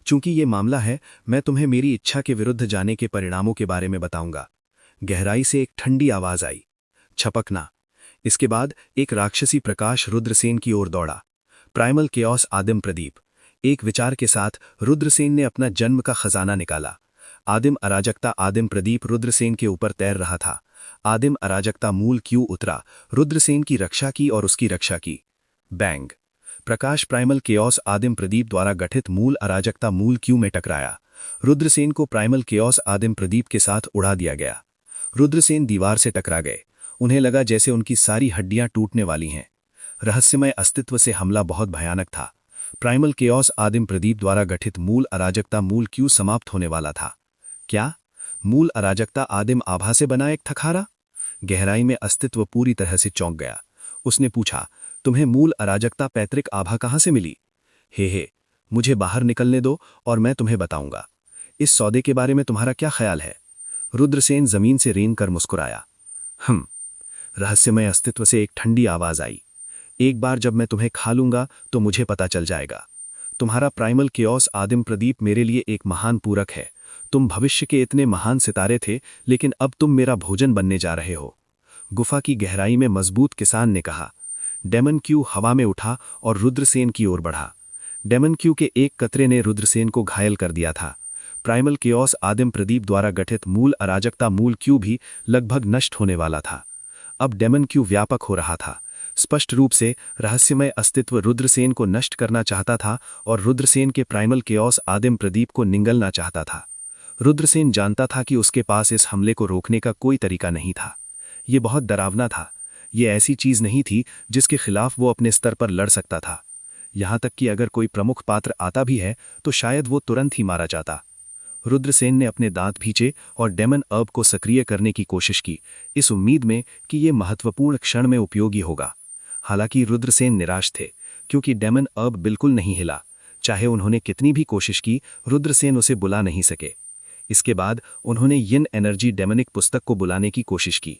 चूंकि ये मामला है, मैं तुम्हें मेरी इच्छा के विरुद्ध जाने के परिणामों के बारे में बताऊंगा। गहराई से एक ठंडी आवाज आई, छपकना। इसके बाद एक राक्षसी प्रकाश रुद्रसेन की ओर दौड़ा। प्राइमल केओस आदिम प्रदीप। एक विचार के साथ रुद्रसेन ने अपना जन्म का खजाना निकाला। आदिम अराजकता आदिम प्रदीप रुद्रसेन के ऊपर तैर रहा था। आदिम अराजकता मूल क्यू उतरा, रुद्रसेन की रक्षा की और उसकी रक्षा की। बैंग। प्रकाश प्राइमल केओस आदिम प्रदीप द्वारा गठित मूल अराजकता मूल क्यू में टकराया। रुद्रसेन को प्राइमल केओस आदिम प्रदीप के साथ उड़ा दिया गया। रुद्रसेन दीवार से टकरा गए। उन्हें लगा जैसे उनकी सारी हड्डियां टूटने वाली हैं। रहस्यमय अस्तित्व से हमला बहुत भयानक था। प्राइमल केओस आदिम प्रदीप द्वारा गठित मूल अराजकता मूल क्यू समाप्त होने वाला था। क्या मूल अराजकता आदिम आभा से बना एक थखारा? गहराई में अस्तित्व पूरी तरह से चौंक गया। उसने पूछा, तुम्हें मूल अराजकता पैतृक आभा कहां से मिली? हे, मुझे बाहर निकलने दो और मैं तुम्हें बताऊंगा। इस सौदे के बारे में तुम्हारा क्या ख्याल है? रुद्रसेन जमीन से रेंग कर मुस्कुराया। रहस्यमय अस्तित्व से एक ठंडी आवाज आई। एक बार जब मैं तुम्हें खा लूंगा तो मुझे पता चल जाएगा। तुम्हारा प्राइमल केओस आदिम प्रदीप मेरे लिए एक महान पूरक है। तुम भविष्य के इतने महान सितारे थे, लेकिन अब तुम मेरा भोजन बनने जा रहे हो। गुफा की गहराई में मजबूत किसान ने कहा। डेमन क्यू हवा में उठा और रुद्रसेन की ओर बढ़ा। डेमन क्यू के एक कतरे ने रुद्रसेन को घायल कर दिया था। प्राइमल केओस आदिम प्रदीप द्वारा गठित मूल अराजकता मूल क्यू भी लगभग नष्ट होने वाला था। अब डेमन क्यू व्यापक हो रहा था। स्पष्ट रूप से रहस्यमय अस्तित्व रुद्रसेन को नष्ट करना चाहता था और रुद्रसेन के प्राइमल केओस आदिम प्रदीप को निगलना चाहता था। रुद्रसेन जानता था कि उसके पास इस हमले को रोकने का कोई तरीका नहीं था। ये बहुत डरावना था। ये ऐसी चीज नहीं थी जिसके खिलाफ वो अपने स्तर पर लड़ सकता था। यहां तक कि अगर कोई प्रमुख पात्र आता भी है तो शायद वो तुरंत ही मारा जाता। रुद्रसेन ने अपने दांत भींचे और डेमन अर्ब को सक्रिय करने की कोशिश की, इस उम्मीद में कि ये महत्वपूर्ण क्षण में उपयोगी होगा। हालांकि रुद्रसेन निराश थे, क्योंकि डेमन अर्ब बिल्कुल नहीं हिला। चाहे उन्होंने कितनी भी कोशिश की, रुद्रसेन उसे बुला नहीं सके। इसके बाद उन्होंने यिन एनर्जी डेमनिक पुस्तक को बुलाने की कोशिश की।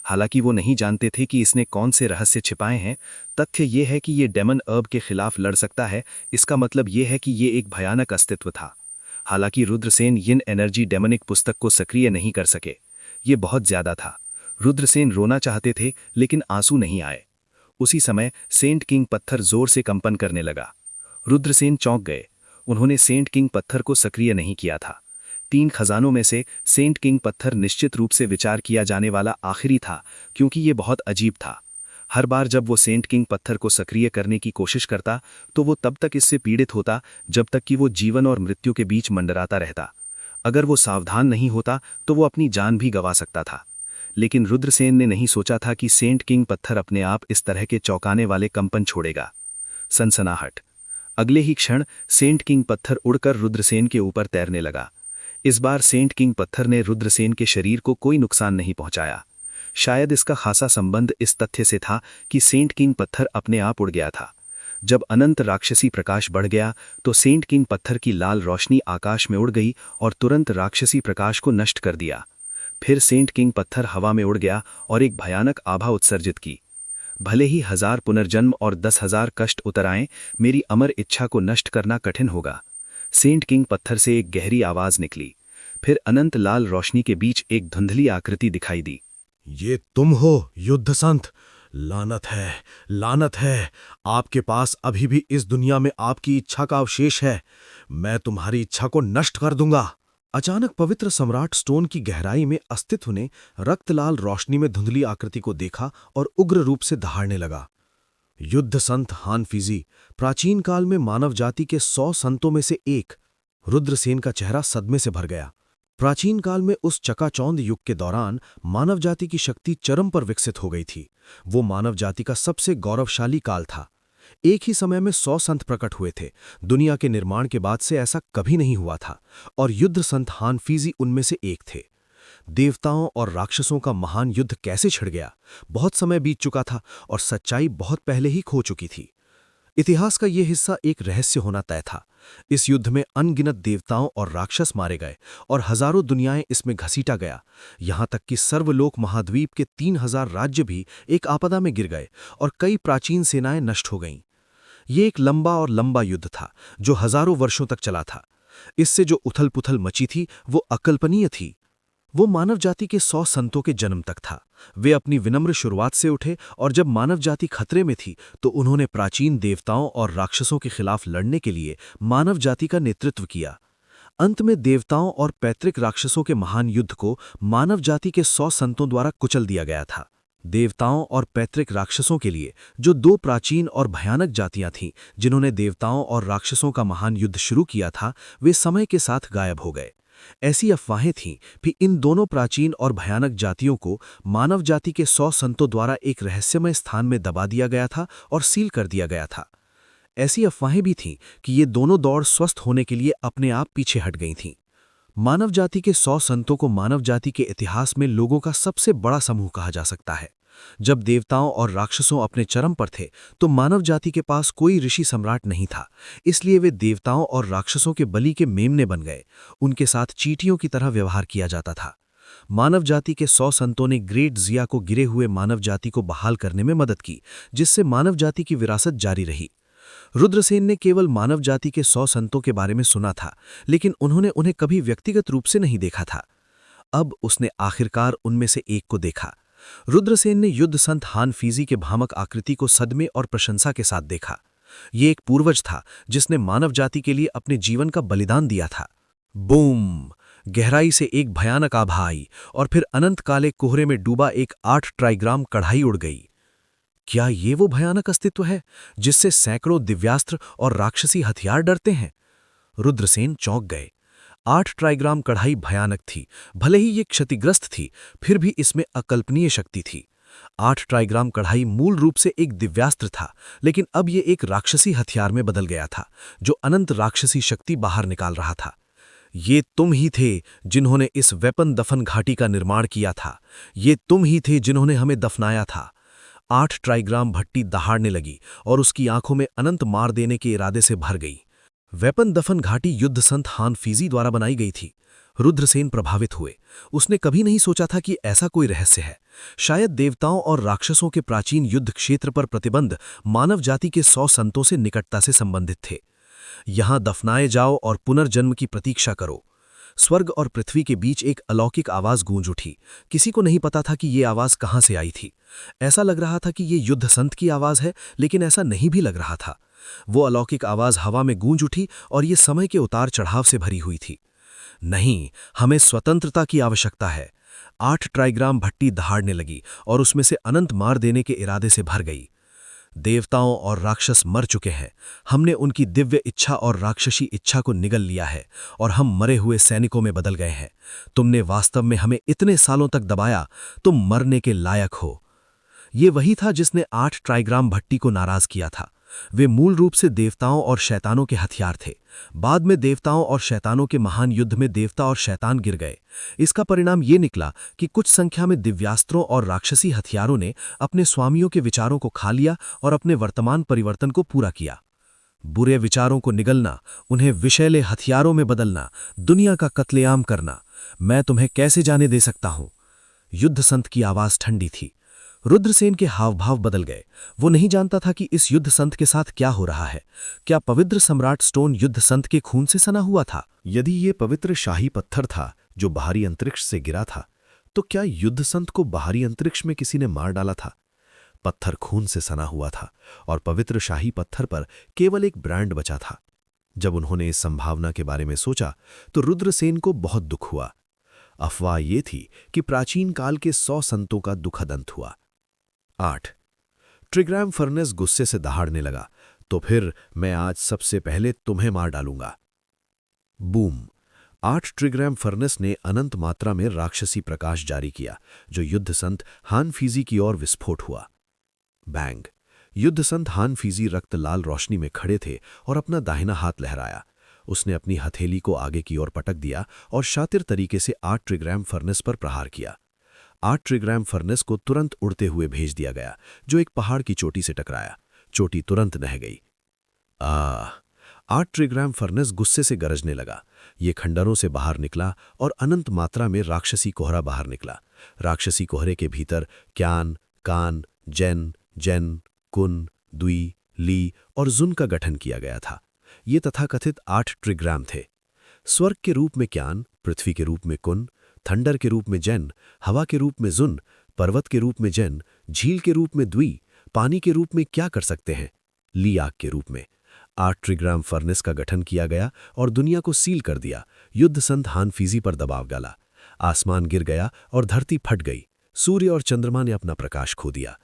हालांकि वो नहीं जानते थे कि इसने कौन से रहस्य छिपाए हैं। तथ्य ये है कि ये डेमन अर्ब के खिलाफ लड़ सकता है। इसका मतलब ये है कि ये एक भयानक अस्तित्व था। हालांकि रुद्रसेन यिन एनर्जी डेमनिक पुस्तक को सक्रिय नहीं कर सके। ये बहुत ज्यादा था। रुद्रसेन रोना चाहते थे, लेकिन आंसू नहीं आए। उसी समय सेंट किंग पत्थर जोर से कंपन करने लगा। रुद्रसेन चौंक गए। उन्होंने सेंट किंग पत्थर को सक्रिय नहीं किया था। 3 खजानों में से सेंट किंग पत्थर निश्चित रूप से विचार किया जाने वाला आखिरी था, क्योंकि ये बहुत अजीब था। हर बार जब वो सेंट किंग पत्थर को सक्रिय करने की कोशिश करता तो वो तब तक इससे पीड़ित होता जब तक कि वो जीवन और मृत्यु के बीच मंडराता रहता। अगर वो सावधान नहीं होता तो वो अपनी जान भी गंवा सकता था। लेकिन रुद्रसेन ने नहीं सोचा था कि सेंट किंग पत्थर अपने आप इस तरह के चौंकाने वाले कंपन छोड़ेगा। सनसनाहट। अगले ही क्षण सेंट किंग पत्थर उड़कर रुद्रसेन के ऊपर तैरने लगा। इस बार सेंट किंग पत्थर ने रुद्रसेन के शरीर को कोई नुकसान नहीं पहुंचाया। शायद इसका खासा संबंध इस तथ्य से था कि सेंट किंग पत्थर अपने आप उड़ गया था। जब अनंत राक्षसी प्रकाश बढ़ गया तो सेंट किंग पत्थर की लाल रोशनी आकाश में उड़ गई और तुरंत राक्षसी प्रकाश को नष्ट कर दिया। फिर सेंट किंग पत्थर हवा में उड़ गया और एक भयानक आभा उत्सर्जित की। भले ही 1000 पुनर्जन्म और 10,000 कष्ट उतर आए, मेरी अमर इच्छा को नष्ट करना कठिन होगा। सेंट किंग पत्थर से एक गहरी आवाज निकली। फिर अनंत लाल रोशनी के बीच एक धुंधली आकृति दिखाई दी। ये तुम हो युद्ध संत? लानत है। आपके पास अभी भी इस दुनिया में आपकी इच्छा का अवशेष है। मैं तुम्हारी इच्छा को नष्ट कर दूंगा। अचानक पवित्र सम्राट स्टोन की गहराई में अस्तित्व ने रक्तलाल रोशनी में धुंधली आकृति को देखा और उग्र रूप से दहाड़ने लगा। युद्ध संत हानफीजी, प्राचीन काल में मानव जाति के 100 संतों में से एक। रुद्रसेन का चेहरा सदमे से भर गया। प्राचीन काल में उस चकाचौंध युग के दौरान मानव जाति की शक्ति चरम पर विकसित हो गई थी। वो मानव जाति का सबसे गौरवशाली काल था। एक ही समय में 100 संत प्रकट हुए थे। दुनिया के निर्माण के बाद से ऐसा कभी नहीं हुआ था और युद्ध संत हानफीजी उनमें से एक थे। देवताओं और राक्षसों का महान युद्ध कैसे छिड़ गया? बहुत समय बीत चुका था और सच्चाई बहुत पहले ही खो चुकी थी। इतिहास का यह हिस्सा एक रहस्य होना तय था। इस युद्ध में अनगिनत देवताओं और राक्षस मारे गए और हजारों दुनियाएं इसमें घसीटा गया। यहां तक कि सर्वलोक महाद्वीप के 3000 राज्य भी एक आपदा में गिर गए और कई प्राचीन सेनाएं नष्ट हो गईं। ये एक लंबा युद्ध था जो हजारों वर्षों तक चला था। इससे जो उथल पुथल मची थी वो अकल्पनीय थी। वो मानव जाति के 100 संतों के जन्म तक था। वे अपनी विनम्र शुरुआत से उठे और जब मानव जाति खतरे में थी तो उन्होंने प्राचीन देवताओं और राक्षसों के खिलाफ लड़ने के लिए मानव जाति का नेतृत्व किया। अंत में देवताओं और पैतृक राक्षसों के महान युद्ध को मानव जाति के 100 संतों द्वारा कुचल दिया गया था। देवताओं और पैतृक राक्षसों के लिए जो 2 प्राचीन और भयानक जातियां थीं जिन्होंने देवताओं और राक्षसों का महान युद्ध शुरू किया था, वे समय के साथ गायब हो गए। ऐसी अफवाहें थीं कि इन दोनों प्राचीन और भयानक जातियों को मानव जाति के 100 संतों द्वारा एक रहस्यमय स्थान में दबा दिया गया था और सील कर दिया गया था। ऐसी अफवाहें भी थीं कि ये दोनों दौड़ स्वस्थ होने के लिए अपने आप पीछे हट गई थीं। मानव जाति के 100 संतों को मानव जाति के इतिहास में लोगों का सबसे बड़ा समूह कहा जा सकता है। जब देवताओं और राक्षसों अपने चरम पर थे तो मानव जाति के पास कोई ऋषि सम्राट नहीं था, इसलिए वे देवताओं और राक्षसों के बलि के मेमने बन गए। उनके साथ चींटियों की तरह व्यवहार किया जाता था। मानव जाति के 100 संतों ने ग्रेट जिया को गिरे हुए मानव जाति को बहाल करने में मदद की, जिससे मानव जाति की विरासत जारी रही। रुद्रसेन ने केवल मानव जाति के 100 संतों के बारे में सुना था, लेकिन उन्होंने उन्हें कभी व्यक्तिगत रूप से नहीं देखा था। अब उसने आखिरकार उनमें से एक को देखा। रुद्रसेन ने युद्ध संत हानफीजी के भ्रामक आकृति को सदमे और प्रशंसा के साथ देखा। ये एक पूर्वज था जिसने मानव जाति के लिए अपने जीवन का बलिदान दिया था। बूम! गहराई से एक भयानक आभा आई और फिर अनंत काले कोहरे में डूबा एक 8 ट्राइग्राम कढ़ाई उड़ गई। क्या ये वो भयानक अस्तित्व है जिससे सैकड़ों दिव्यास्त्र और राक्षसी हथियार डरते हैं? रुद्रसेन चौंक गए। 8 ट्राइग्राम कढ़ाई भयानक थी। भले ही ये क्षतिग्रस्त थी, फिर भी इसमें अकल्पनीय शक्ति थी। 8 ट्राइग्राम कढ़ाई मूल रूप से एक दिव्यास्त्र था, लेकिन अब ये एक राक्षसी हथियार में बदल गया था जो अनंत राक्षसी शक्ति बाहर निकाल रहा था। ये तुम ही थे जिन्होंने इस वेपन दफन घाटी का निर्माण किया था। ये तुम ही थे जिन्होंने हमें दफनाया था। 8 ट्राइग्राम भट्टी दहाड़ने लगी और उसकी आंखों में अनंत मार देने के इरादे से भर गई। वेपन दफन घाटी युद्ध संत हानफीजी द्वारा बनाई गई थी। रुद्रसेन प्रभावित हुए। उसने कभी नहीं सोचा था कि ऐसा कोई रहस्य है। शायद देवताओं और राक्षसों के प्राचीन युद्ध क्षेत्र पर प्रतिबंध मानव जाति के 100 संतों से निकटता से संबंधित थे। यहां दफनाए जाओ और पुनर्जन्म की प्रतीक्षा करो। स्वर्ग और पृथ्वी के बीच एक अलौकिक आवाज गूंज उठी। किसी को नहीं पता था कि ये आवाज कहां से आई थी। ऐसा लग रहा था कि ये युद्ध संत की आवाज है, लेकिन ऐसा नहीं भी लग रहा था। वो अलौकिक आवाज हवा में गूंज उठी और ये समय के उतार चढ़ाव से भरी हुई थी। नहीं, हमें स्वतंत्रता की आवश्यकता है। 8 ट्राइग्राम भट्टी दहाड़ने लगी और उसमें से अनंत मार देने के इरादे से भर गई। देवताओं और राक्षस मर चुके हैं। हमने उनकी दिव्य इच्छा और राक्षसी इच्छा को निगल लिया है और हम मरे हुए सैनिकों में बदल गए हैं। तुमने वास्तव में हमें इतने सालों तक दबाया, तुम मरने के लायक हो। ये वही था जिसने 8 ट्राइग्राम भट्टी को नाराज किया था। वे मूल रूप से देवताओं और शैतानों के हथियार थे। बाद में देवताओं और शैतानों के महान युद्ध में देवता और शैतान गिर गए। इसका परिणाम ये निकला कि कुछ संख्या में दिव्यास्त्रों और राक्षसी हथियारों ने अपने स्वामियों के विचारों को खा लिया और अपने वर्तमान परिवर्तन को पूरा किया। बुरे विचारों को निगलना, उन्हें विषैले हथियारों में बदलना, दुनिया का कत्लेआम करना, मैं तुम्हें कैसे जाने दे सकता हूं। युद्ध संत की आवाज ठंडी थी। रुद्रसेन के हावभाव बदल गए। वो नहीं जानता था कि इस युद्ध संत के साथ क्या हो रहा है। क्या पवित्र सम्राट स्टोन युद्ध संत के खून से सना हुआ था? यदि ये पवित्र शाही पत्थर था जो बाहरी अंतरिक्ष से गिरा था, तो क्या युद्ध संत को बाहरी अंतरिक्ष में किसी ने मार डाला था? पत्थर खून से सना हुआ था और पवित्र शाही पत्थर पर केवल एक ब्रांड बचा था। जब उन्होंने इस संभावना के बारे में सोचा तो रुद्रसेन को बहुत दुख हुआ। अफवाह ये थी कि प्राचीन काल के 100 संतों का दुखद अंत हुआ। 8 ट्रिग्राम फर्नेस गुस्से से दहाड़ने लगा। तो फिर मैं आज सबसे पहले तुम्हें मार डालूंगा। बूम! 8 ट्रिग्राम फर्नेस ने अनंत मात्रा में राक्षसी प्रकाश जारी किया, जो युद्ध संत हानफीजी की ओर विस्फोट हुआ। बैंग! युद्ध संत हानफीजी रक्त लाल रोशनी में खड़े थे और अपना दाहिना हाथ लहराया। उसने अपनी हथेली को आगे की ओर पटक दिया और शातिर तरीके से 8 ट्रिग्राम फर्नेस पर प्रहार किया। 8 ट्रिग्राम फर्नेस को तुरंत उड़ते हुए भेज दिया गया, जो एक पहाड़ की चोटी से टकराया। चोटी तुरंत नह गई। 8 ट्रिग्राम फर्नेस गुस्से से गरजने लगा। ये खंडरों से बाहर निकला और अनंत मात्रा में राक्षसी कोहरा बाहर निकला। राक्षसी कोहरे के भीतर क्यान, कान, जैन, जैन, कुन, द्वी, ली और जुन का गठन किया गया था। ये तथाकथित 8 ट्रिग्राम थे। स्वर्ग के रूप में क्यान, पृथ्वी के रूप में कुन, थंडर के रूप में जैन, हवा के रूप में जुन, पर्वत के रूप में जैन, झील के रूप में द्वी, पानी के रूप में क्या कर सकते हैं, ली आग के रूप में। 8 ट्रिग्राम फर्नेस का गठन किया गया और दुनिया को सील कर दिया। युद्ध संत हानफीजी पर दबाव डाला। आसमान गिर गया और धरती फट गई। सूर्य और चंद्रमा ने अपना प्रकाश खो दिया।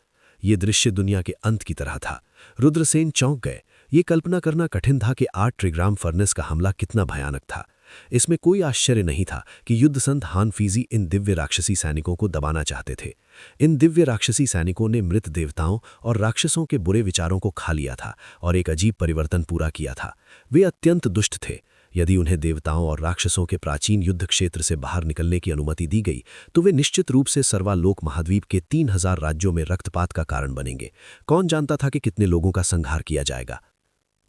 ये दृश्य दुनिया के अंत की तरह था। रुद्रसेन चौंक गए। ये कल्पना करना कठिन था कि 8 ट्रिग्राम फर्नेस का हमला कितना भयानक था। इसमें कोई आश्चर्य नहीं था कि युद्ध संत हानफीजी इन दिव्य राक्षसी सैनिकों को दबाना चाहते थे। इन दिव्य राक्षसी सैनिकों ने मृत देवताओं और राक्षसों के बुरे विचारों को खा लिया था और एक अजीब परिवर्तन पूरा किया था। वे अत्यंत दुष्ट थे। यदि उन्हें देवताओं और राक्षसों के प्राचीन युद्ध क्षेत्र से बाहर निकलने की अनुमति दी गई तो वे निश्चित रूप से सर्वालोक महाद्वीप के 3000 राज्यों में रक्तपात का कारण बनेंगे। कौन जानता था कि कितने लोगों का संहार किया जाएगा।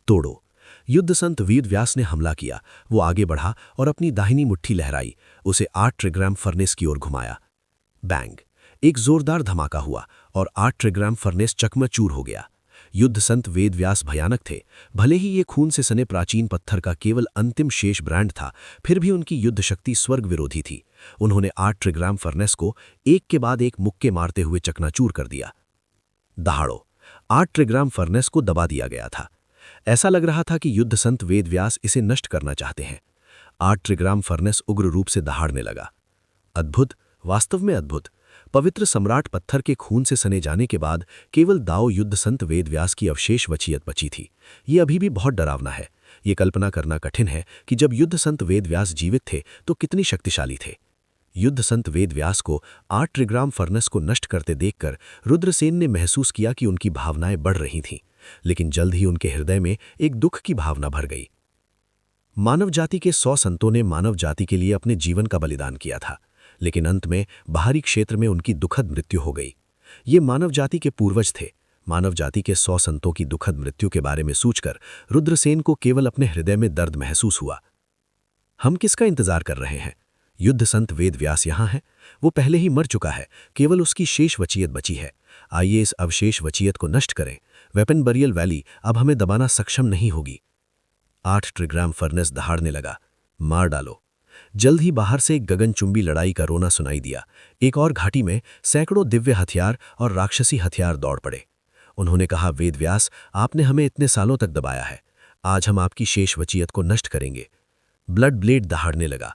तोड़ो! युद्ध संत वेद व्यास ने हमला किया। वो आगे बढ़ा और अपनी दाहिनी मुट्ठी लहराई, उसे 8 ट्रिग्राम फर्नेस की ओर घुमाया। बैंग! एक जोरदार धमाका हुआ और 8 ट्रिग्राम फर्नेस चकनाचूर हो गया। युद्ध संत वेद व्यास भयानक थे। भले ही ये खून से सने प्राचीन पत्थर का केवल अंतिम शेष ब्रांड था, फिर भी उनकी युद्ध शक्ति स्वर्ग विरोधी थी। उन्होंने 8 ट्रिग्राम फर्नेस को एक के बाद एक मुक्के मारते हुए चकनाचूर कर दिया। दहाड़ो! 8 ट्रिग्राम फर्नेस को दबा दिया गया था। ऐसा लग रहा था कि युद्ध संत वेद व्यास इसे नष्ट करना चाहते हैं। 8 ट्रिग्राम फर्नेस उग्र रूप से दहाड़ने लगा। अद्भुत! वास्तव में अद्भुत! पवित्र सम्राट पत्थर के खून से सने जाने के बाद केवल दाओ युद्ध संत वेद व्यास की अवशेष वसीयत बची थी। ये अभी भी बहुत डरावना है। ये कल्पना करना कठिन है कि जब युद्ध संत वेद व्यास जीवित थे तो कितनी शक्तिशाली थे। युद्ध संत वेद व्यास को 8 ट्रिग्राम फर्नेस को नष्ट करते देखकर रुद्रसेन ने महसूस किया कि उनकी भावनाएं बढ़ रही थीं, लेकिन जल्द ही उनके हृदय में एक दुख की भावना भर गई। मानव जाति के 100 संतों ने मानव जाति के लिए अपने जीवन का बलिदान किया था, लेकिन अंत में बाहरी क्षेत्र में उनकी दुखद मृत्यु हो गई। ये मानव जाति के पूर्वज थे। मानव जाति के 100 संतों की दुखद मृत्यु के बारे में सोचकर रुद्रसेन को केवल अपने हृदय में दर्द महसूस हुआ। हम किसका इंतजार कर रहे हैं? युद्ध संत वेद व्यास यहाँ है। वो पहले ही मर चुका है, केवल उसकी शेष वसीयत बची है। आइए इस अवशेष वसीयत को नष्ट करें। वेपन बरियल वैली अब हमें दबाना सक्षम नहीं होगी। 8 ट्रिग्राम फर्नेस दहाड़ने लगा। मार डालो! जल्द ही बाहर से एक गगनचुंबी लड़ाई का रोना सुनाई दिया। एक और घाटी में सैकड़ों दिव्य हथियार और राक्षसी हथियार दौड़ पड़े। उन्होंने कहा, वेद व्यास, आपने हमें इतने सालों तक दबाया है। आज हम आपकी शेष वसीयत को नष्ट करेंगे। ब्लड ब्लेड दहाड़ने लगा।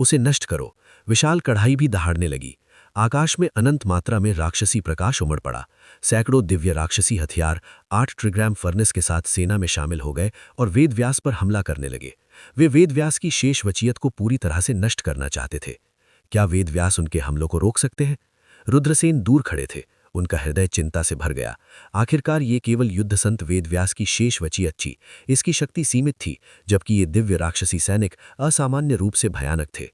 उसे नष्ट करो। विशाल कढ़ाई भी दहाड़ने लगी। आकाश में अनंत मात्रा में राक्षसी प्रकाश उमड़ पड़ा। सैकड़ों दिव्य राक्षसी हथियार 8 ट्रिग्राम फर्नेस के साथ सेना में शामिल हो गए और वेदव्यास पर हमला करने लगे। वे वेदव्यास की शेष वचियत को पूरी तरह से नष्ट करना चाहते थे। क्या वेदव्यास उनके हमलों को रोक सकते हैं? रुद्रसेन दूर खड़े थे। उनका हृदय चिंता से भर गया। आखिरकार ये केवल युद्ध संत वेदव्यास की शेष वचियत थी। इसकी शक्ति सीमित थी, जबकि ये दिव्य राक्षसी सैनिक असामान्य रूप से भयानक थे।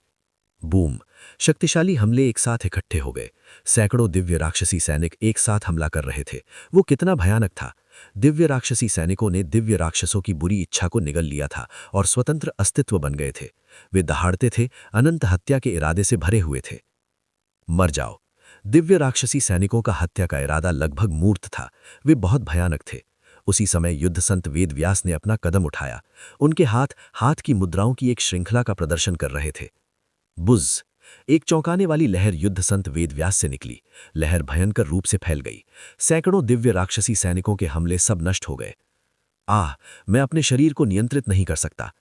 बूम! शक्तिशाली हमले एक साथ इकट्ठे हो गए। सैकड़ों दिव्य राक्षसी सैनिक एक साथ हमला कर रहे थे। वो कितना भयानक था! दिव्य राक्षसी सैनिकों ने दिव्य राक्षसों की बुरी इच्छा को निगल लिया था और स्वतंत्र अस्तित्व बन गए थे। वे दहाड़ते थे, अनंत हत्या के इरादे से भरे हुए थे। मर जाओ! दिव्य राक्षसी सैनिकों का हत्या का इरादा लगभग मूर्त था। वे बहुत भयानक थे। उसी समय युद्ध संत वेदव्यास ने अपना कदम उठाया। उनके हाथ की मुद्राओं की एक श्रृंखला का प्रदर्शन कर रहे थे। बुज़! एक चौंकाने वाली लहर युद्ध संत वेदव्यास से निकली। लहर भयंकर रूप से फैल गई। सैकड़ों दिव्य राक्षसी सैनिकों के हमले सब नष्ट हो गए। मैं अपने शरीर को नियंत्रित नहीं कर सकता।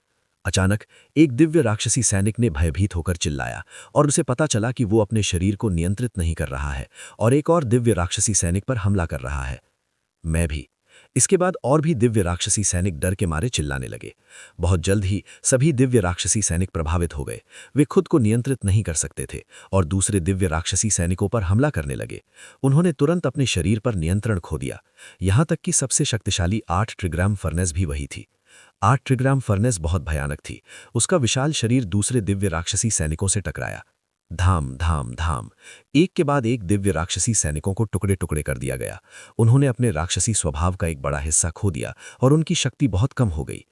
अचानक एक दिव्य राक्षसी सैनिक ने भयभीत होकर चिल्लाया और उसे पता चला कि वो अपने शरीर को नियंत्रित नहीं कर रहा है और एक और दिव्य राक्षसी सैनिक पर हमला कर रहा है। मैं भी। इसके बाद और भी दिव्य राक्षसी सैनिक डर के मारे चिल्लाने लगे। बहुत जल्द ही सभी दिव्य राक्षसी सैनिक प्रभावित हो गए। वे खुद को नियंत्रित नहीं कर सकते थे और दूसरे दिव्य राक्षसी सैनिकों पर हमला करने लगे। उन्होंने तुरंत अपने शरीर पर नियंत्रण खो दिया। यहां तक कि सबसे शक्तिशाली 8 ट्रिग्राम फर्नेस भी वही थी। 8 ट्रिग्राम फर्नेस बहुत भयानक थी। उसका विशाल शरीर दूसरे दिव्य राक्षसी सैनिकों से टकराया। धाम धाम धाम! एक के बाद एक दिव्य राक्षसी सैनिकों को टुकड़े टुकड़े कर दिया गया। उन्होंने अपने राक्षसी स्वभाव का एक बड़ा हिस्सा खो दिया और उनकी शक्ति बहुत कम हो गई।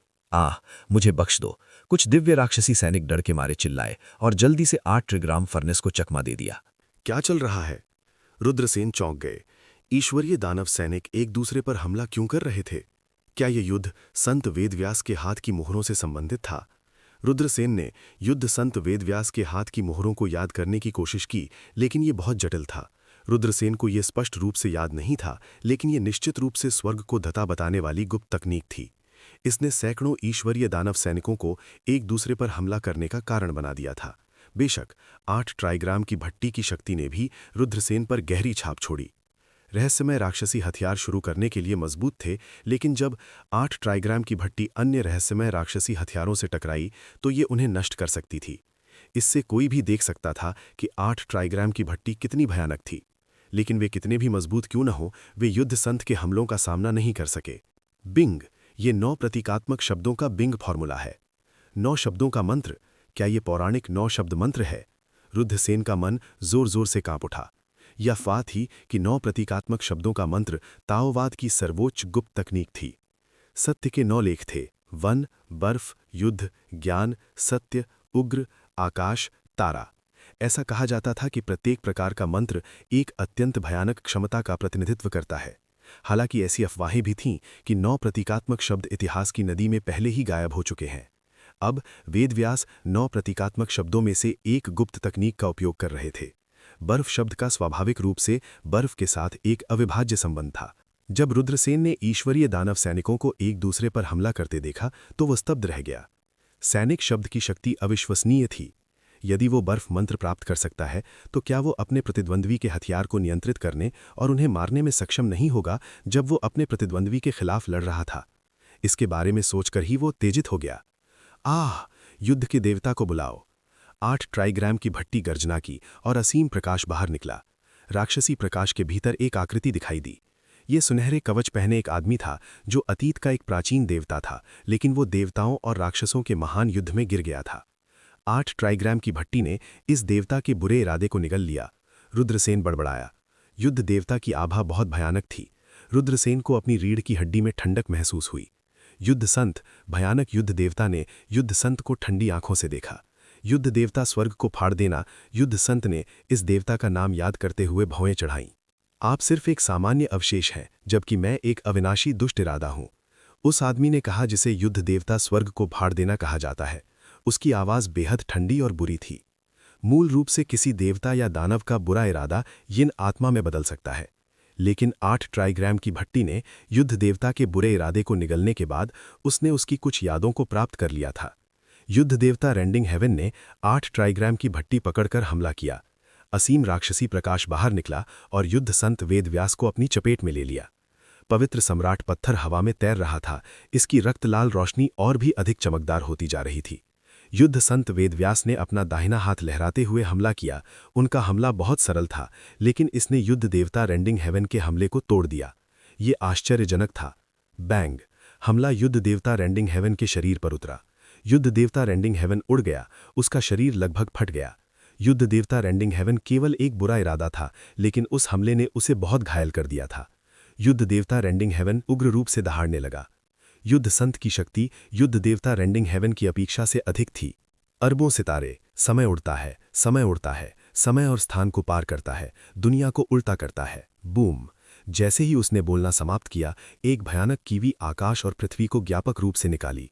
मुझे बख्श दो! कुछ दिव्य राक्षसी सैनिक डर के मारे चिल्लाए और जल्दी से 8 ट्रिग्राम फर्नेस को चकमा दे दिया। क्या चल रहा है? रुद्रसेन चौंक गए। ईश्वरीय दानव सैनिक एक दूसरे पर हमला क्यों कर रहे थे? क्या यह युद्ध संत वेदव्यास के हाथ की मोहरों से संबंधित था? रुद्रसेन ने युद्ध संत वेदव्यास के हाथ की मोहरों को याद करने की कोशिश की, लेकिन ये बहुत जटिल था। रुद्रसेन को यह स्पष्ट रूप से याद नहीं था, लेकिन यह निश्चित रूप से स्वर्ग को धता बताने वाली गुप्त तकनीक थी। इसने सैकड़ों ईश्वरीय दानव सैनिकों को एक दूसरे पर हमला करने का कारण बना दिया था। बेशक 8 ट्राइग्राम की भट्टी की शक्ति ने भी रुद्रसेन पर गहरी छाप छोड़ी। रहस्यमय राक्षसी हथियार शुरू करने के लिए मजबूत थे, लेकिन जब 8 ट्राइग्राम की भट्टी अन्य रहस्यमय राक्षसी हथियारों से टकराई तो ये उन्हें नष्ट कर सकती थी। इससे कोई भी देख सकता था कि 8 ट्राइग्राम की भट्टी कितनी भयानक थी। लेकिन वे कितने भी मजबूत क्यों न हो, वे युद्ध संत के हमलों का सामना नहीं कर सके। बिंग! ये 9 प्रतीकात्मक शब्दों का बिंग फॉर्मूला है। 9 शब्दों का मंत्र। क्या ये पौराणिक 9 शब्द मंत्र है? रुद्रसेन का मन जोर जोर से कांप उठा। यह फात थी कि 9 प्रतीकात्मक शब्दों का मंत्र ताओवाद की सर्वोच्च गुप्त तकनीक थी। सत्य के 9 लेख थे: वन, बर्फ, युद्ध, ज्ञान, सत्य, उग्र, आकाश, तारा। ऐसा कहा जाता था कि प्रत्येक प्रकार का मंत्र एक अत्यंत भयानक क्षमता का प्रतिनिधित्व करता है। हालांकि ऐसी अफवाहें भी थीं कि 9 प्रतीकात्मक शब्द इतिहास की नदी में पहले ही गायब हो चुके हैं। अब वेदव्यास 9 प्रतीकात्मक शब्दों में से एक गुप्त तकनीक का उपयोग कर रहे थे। बर्फ शब्द का स्वाभाविक रूप से बर्फ के साथ एक अविभाज्य संबंध था। जब रुद्रसेन ने ईश्वरीय दानव सैनिकों को एक दूसरे पर हमला करते देखा तो वह स्तब्ध रह गया। सैनिक शब्द की शक्ति अविश्वसनीय थी। यदि वो बर्फ मंत्र प्राप्त कर सकता है तो क्या वो अपने प्रतिद्वंद्वी के हथियार को नियंत्रित करने और उन्हें मारने में सक्षम नहीं होगा जब वो अपने प्रतिद्वंद्वी के खिलाफ लड़ रहा था? इसके बारे में सोचकर ही वो तेजित हो गया। युद्ध के देवता को बुलाओ! 8 ट्राइग्राम की भट्टी गर्जना की और असीम प्रकाश बाहर निकला। राक्षसी प्रकाश के भीतर एक आकृति दिखाई दी। ये सुनहरे कवच पहने एक आदमी था जो अतीत का एक प्राचीन देवता था, लेकिन वो देवताओं और राक्षसों के महान युद्ध में गिर गया था। 8 ट्राइग्राम की भट्टी ने इस देवता के बुरे इरादे को निगल लिया। रुद्रसेन बड़बड़ाया। युद्ध देवता की आभा बहुत भयानक थी। रुद्रसेन को अपनी रीढ़ की हड्डी में ठंडक महसूस हुई। युद्ध संत, भयानक युद्ध देवता ने युद्ध संत को ठंडी आंखों से देखा। युद्ध देवता स्वर्ग को फाड़ देना। युद्ध संत ने इस देवता का नाम याद करते हुए भौएं चढ़ाईं। आप सिर्फ एक सामान्य अवशेष हैं, जबकि मैं एक अविनाशी दुष्ट इरादा हूं। उस आदमी ने कहा जिसे युद्ध देवता स्वर्ग को फाड़ देना कहा जाता है। उसकी आवाज बेहद ठंडी और बुरी थी। मूल रूप से किसी देवता या दानव का बुरा इरादा यिन आत्मा में बदल सकता है, लेकिन 8 ट्राइग्राम की भट्टी ने युद्ध देवता के बुरे इरादे को निगलने के बाद उसने उसकी कुछ यादों को प्राप्त कर लिया था। युद्ध देवता रेंडिंग हेवन ने 8 ट्राइग्राम की भट्टी पकड़कर हमला किया। असीम राक्षसी प्रकाश बाहर निकला और युद्ध संत वेदव्यास को अपनी चपेट में ले लिया। पवित्र सम्राट पत्थर हवा में तैर रहा था, इसकी रक्तलाल रोशनी और भी अधिक चमकदार होती जा रही थी। युद्ध संत वेदव्यास ने अपना दाहिना हाथ लहराते हुए हमला किया। उनका हमला बहुत सरल था, लेकिन इसने युद्ध देवता रेंडिंग हेवन के हमले को तोड़ दिया। ये आश्चर्यजनक था। बैंग! हमला युद्ध देवता रेंडिंग हेवन के शरीर पर उतरा। युद्ध देवता रेंडिंग हेवन उड़ गया, उसका शरीर लगभग फट गया। युद्ध देवता रेंडिंग हेवन केवल एक बुरा इरादा था, लेकिन उस हमले ने उसे बहुत घायल कर दिया था। युद्ध देवता रेंडिंग हेवन उग्र रूप से दहाड़ने लगा। युद्ध संत की शक्ति युद्ध देवता रेंडिंग हेवन की अपेक्षा से अधिक थी। अरबों सितारे, समय उड़ता है, समय उड़ता है, समय और स्थान को पार करता है, दुनिया को उल्टा करता है। बूम! जैसे ही उसने बोलना समाप्त किया, एक भयानक कीवी आकाश और पृथ्वी को ज्ञापक रूप से निकाली।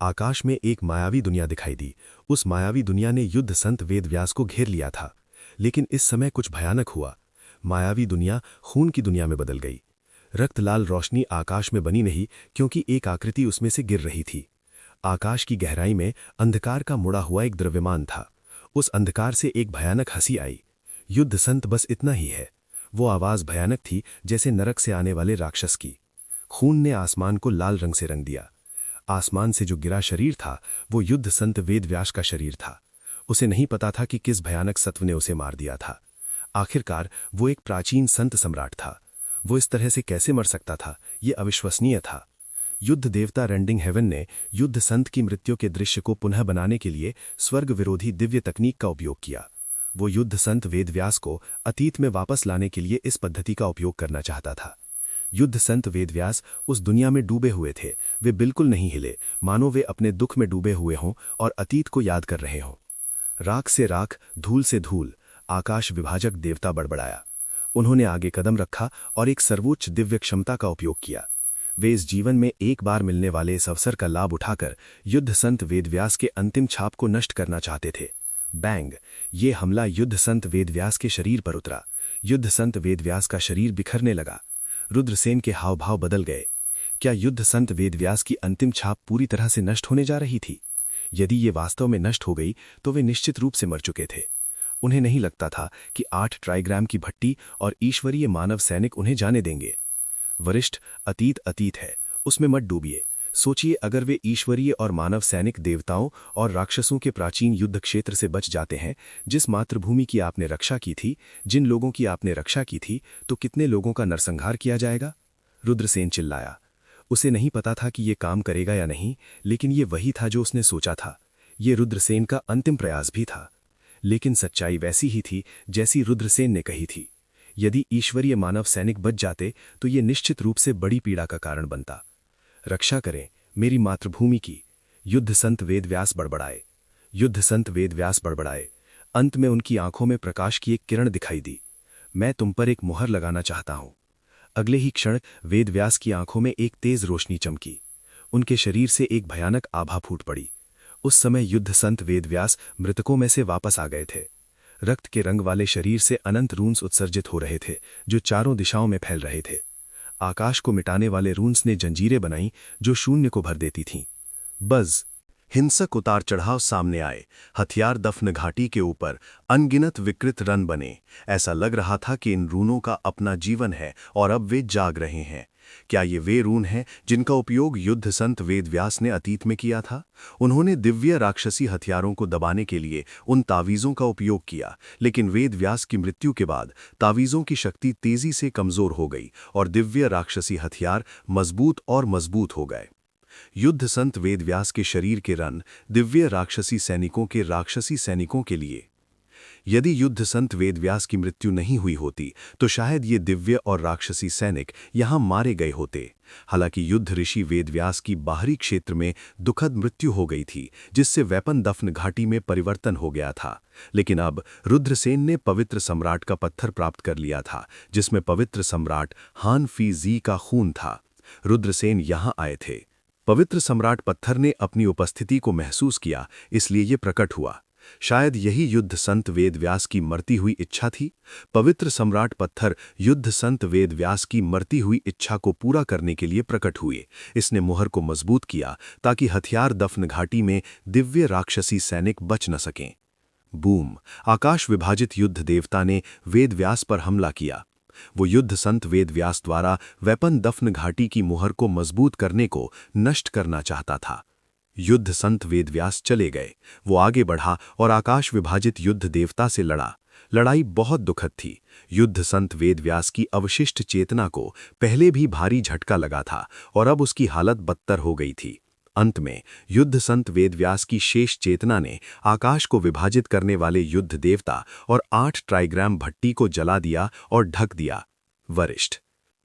आकाश में एक मायावी दुनिया दिखाई दी। उस मायावी दुनिया ने युद्ध संत वेदव्यास को घेर लिया था। लेकिन इस समय कुछ भयानक हुआ। मायावी दुनिया खून की दुनिया में बदल गई। रक्तलाल रोशनी आकाश में बनी नहीं, क्योंकि एक आकृति उसमें से गिर रही थी। आकाश की गहराई में अंधकार का मुड़ा हुआ एक द्रव्यमान था। उस अंधकार से एक भयानक हंसी आई। युद्ध संत बस इतना ही है। वो आवाज भयानक थी, जैसे नरक से आने वाले राक्षस की। खून ने आसमान को लाल रंग से रंग दिया। आसमान से जो गिरा शरीर था, वो युद्ध संत वेदव्यास का शरीर था। उसे नहीं पता था कि किस भयानक सत्व ने उसे मार दिया था। आखिरकार वो एक प्राचीन संत सम्राट था। वो इस तरह से कैसे मर सकता था? ये अविश्वसनीय था। युद्ध देवता रेंडिंग हेवन ने युद्ध संत की मृत्यु के दृश्य को पुनः बनाने के लिए स्वर्ग विरोधी दिव्य तकनीक का उपयोग किया। वो युद्ध संत वेदव्यास को अतीत में वापस लाने के लिए इस पद्धति का उपयोग करना चाहता था। युद्ध संत वेदव्यास उस दुनिया में डूबे हुए थे। वे बिल्कुल नहीं हिले, मानो वे अपने दुख में डूबे हुए हों और अतीत को याद कर रहे हों। राख से राख, धूल से धूल, आकाश विभाजक देवता बड़बड़ाया। उन्होंने आगे कदम रखा और एक सर्वोच्च दिव्य क्षमता का उपयोग किया। वे इस जीवन में एक बार मिलने वाले इस अवसर का लाभ उठाकर युद्ध संत वेदव्यास के अंतिम छाप को नष्ट करना चाहते थे। बैंग! ये हमला युद्ध संत वेदव्यास के शरीर पर उतरा। युद्ध संत वेदव्यास का शरीर बिखरने लगा। रुद्रसेन के हाव भाव बदल गए। क्या युद्ध संत वेदव्यास की अंतिम छाप पूरी तरह से नष्ट होने जा रही थी? यदि ये वास्तव में नष्ट हो गई तो वे निश्चित रूप से मर चुके थे। उन्हें नहीं लगता था कि 8 ट्राइग्राम की भट्टी और ईश्वरीय मानव सैनिक उन्हें जाने देंगे। वरिष्ठ, अतीत अतीत है, उसमें मत डूबिए। सोचिए, अगर वे ईश्वरीय और मानव सैनिक देवताओं और राक्षसों के प्राचीन युद्ध क्षेत्र से बच जाते हैं, जिस मातृभूमि की आपने रक्षा की थी, जिन लोगों की आपने रक्षा की थी, तो कितने लोगों का नरसंहार किया जाएगा? रुद्रसेन चिल्लाया। उसे नहीं पता था कि ये काम करेगा या नहीं, लेकिन ये वही था जो उसने सोचा था। ये रुद्रसेन का अंतिम प्रयास भी था। लेकिन सच्चाई वैसी ही थी जैसी रुद्रसेन ने कही थी। यदि ईश्वरीय मानव सैनिक बच जाते तो ये निश्चित रूप से बड़ी पीड़ा का कारण बनता। रक्षा करें मेरी मातृभूमि की, युद्ध संत वेदव्यास बड़बड़ाए। युद्ध संत वेदव्यास बड़बड़ाए। अंत में उनकी आंखों में प्रकाश की एक किरण दिखाई दी। मैं तुम पर एक मुहर लगाना चाहता हूं। अगले ही क्षण वेदव्यास की आंखों में एक तेज रोशनी चमकी। उनके शरीर से एक भयानक आभा फूट पड़ी। उस समय युद्ध संत वेदव्यास मृतकों में से वापस आ गए थे। रक्त के रंग वाले शरीर से अनंत रून्स उत्सर्जित हो रहे थे, जो चारों दिशाओं में फैल रहे थे। आकाश को मिटाने वाले रून्स ने जंजीरें बनाई जो शून्य को भर देती थीं। बज़! हिंसक उतार चढ़ाव सामने आए। हथियार दफन घाटी के ऊपर अनगिनत विकृत रन बने। ऐसा लग रहा था कि इन रूनों का अपना जीवन है और अब वे जाग रहे हैं। क्या ये वे रून हैं जिनका उपयोग युद्ध संत वेदव्यास ने अतीत में किया था? उन्होंने दिव्य राक्षसी हथियारों को दबाने के लिए उन तावीज़ों का उपयोग किया, लेकिन वेदव्यास की मृत्यु के बाद तावीज़ों की शक्ति तेजी से कमजोर हो गई और दिव्य राक्षसी हथियार मजबूत और मजबूत हो गए। युद्ध संत वेदव्यास के शरीर के रन दिव्य राक्षसी सैनिकों के राक्षसी सैनिकों के लिए। यदि युद्ध संत वेदव्यास की मृत्यु नहीं हुई होती तो शायद ये दिव्य और राक्षसी सैनिक यहां मारे गए होते। हालांकि युद्ध ऋषि वेदव्यास की बाहरी क्षेत्र में दुखद मृत्यु हो गई थी, जिससे वेपन दफन घाटी में परिवर्तन हो गया था। लेकिन अब रुद्रसेन ने पवित्र सम्राट का पत्थर प्राप्त कर लिया था, जिसमें पवित्र सम्राट हान फी जी का खून था। रुद्रसेन यहां आए थे। पवित्र सम्राट पत्थर ने अपनी उपस्थिति को महसूस किया, इसलिए ये प्रकट हुआ। शायद यही युद्ध संत वेदव्यास की मरती हुई इच्छा थी। पवित्र सम्राट पत्थर युद्ध संत वेदव्यास की मरती हुई इच्छा को पूरा करने के लिए प्रकट हुए। इसने मुहर को मजबूत किया ताकि हथियार दफन घाटी में दिव्य राक्षसी सैनिक बच न सकें। बूम! आकाश विभाजित युद्ध देवता ने वेदव्यास पर हमला किया। वो युद्ध संत वेदव्यास द्वारा वेपन दफन घाटी की मुहर को मजबूत करने को नष्ट करना चाहता था। युद्ध संत वेदव्यास चले गए। वो आगे बढ़ा और आकाश विभाजित युद्ध देवता से लड़ा। लड़ाई बहुत दुखद थी। युद्ध संत वेदव्यास की अवशिष्ट चेतना को पहले भी भारी झटका लगा था और अब उसकी हालत बदतर हो गई थी। अंत में युद्ध संत वेदव्यास की शेष चेतना ने आकाश को विभाजित करने वाले युद्ध देवता और 8 ट्राइग्राम भट्टी को जला दिया और ढक दिया। वरिष्ठ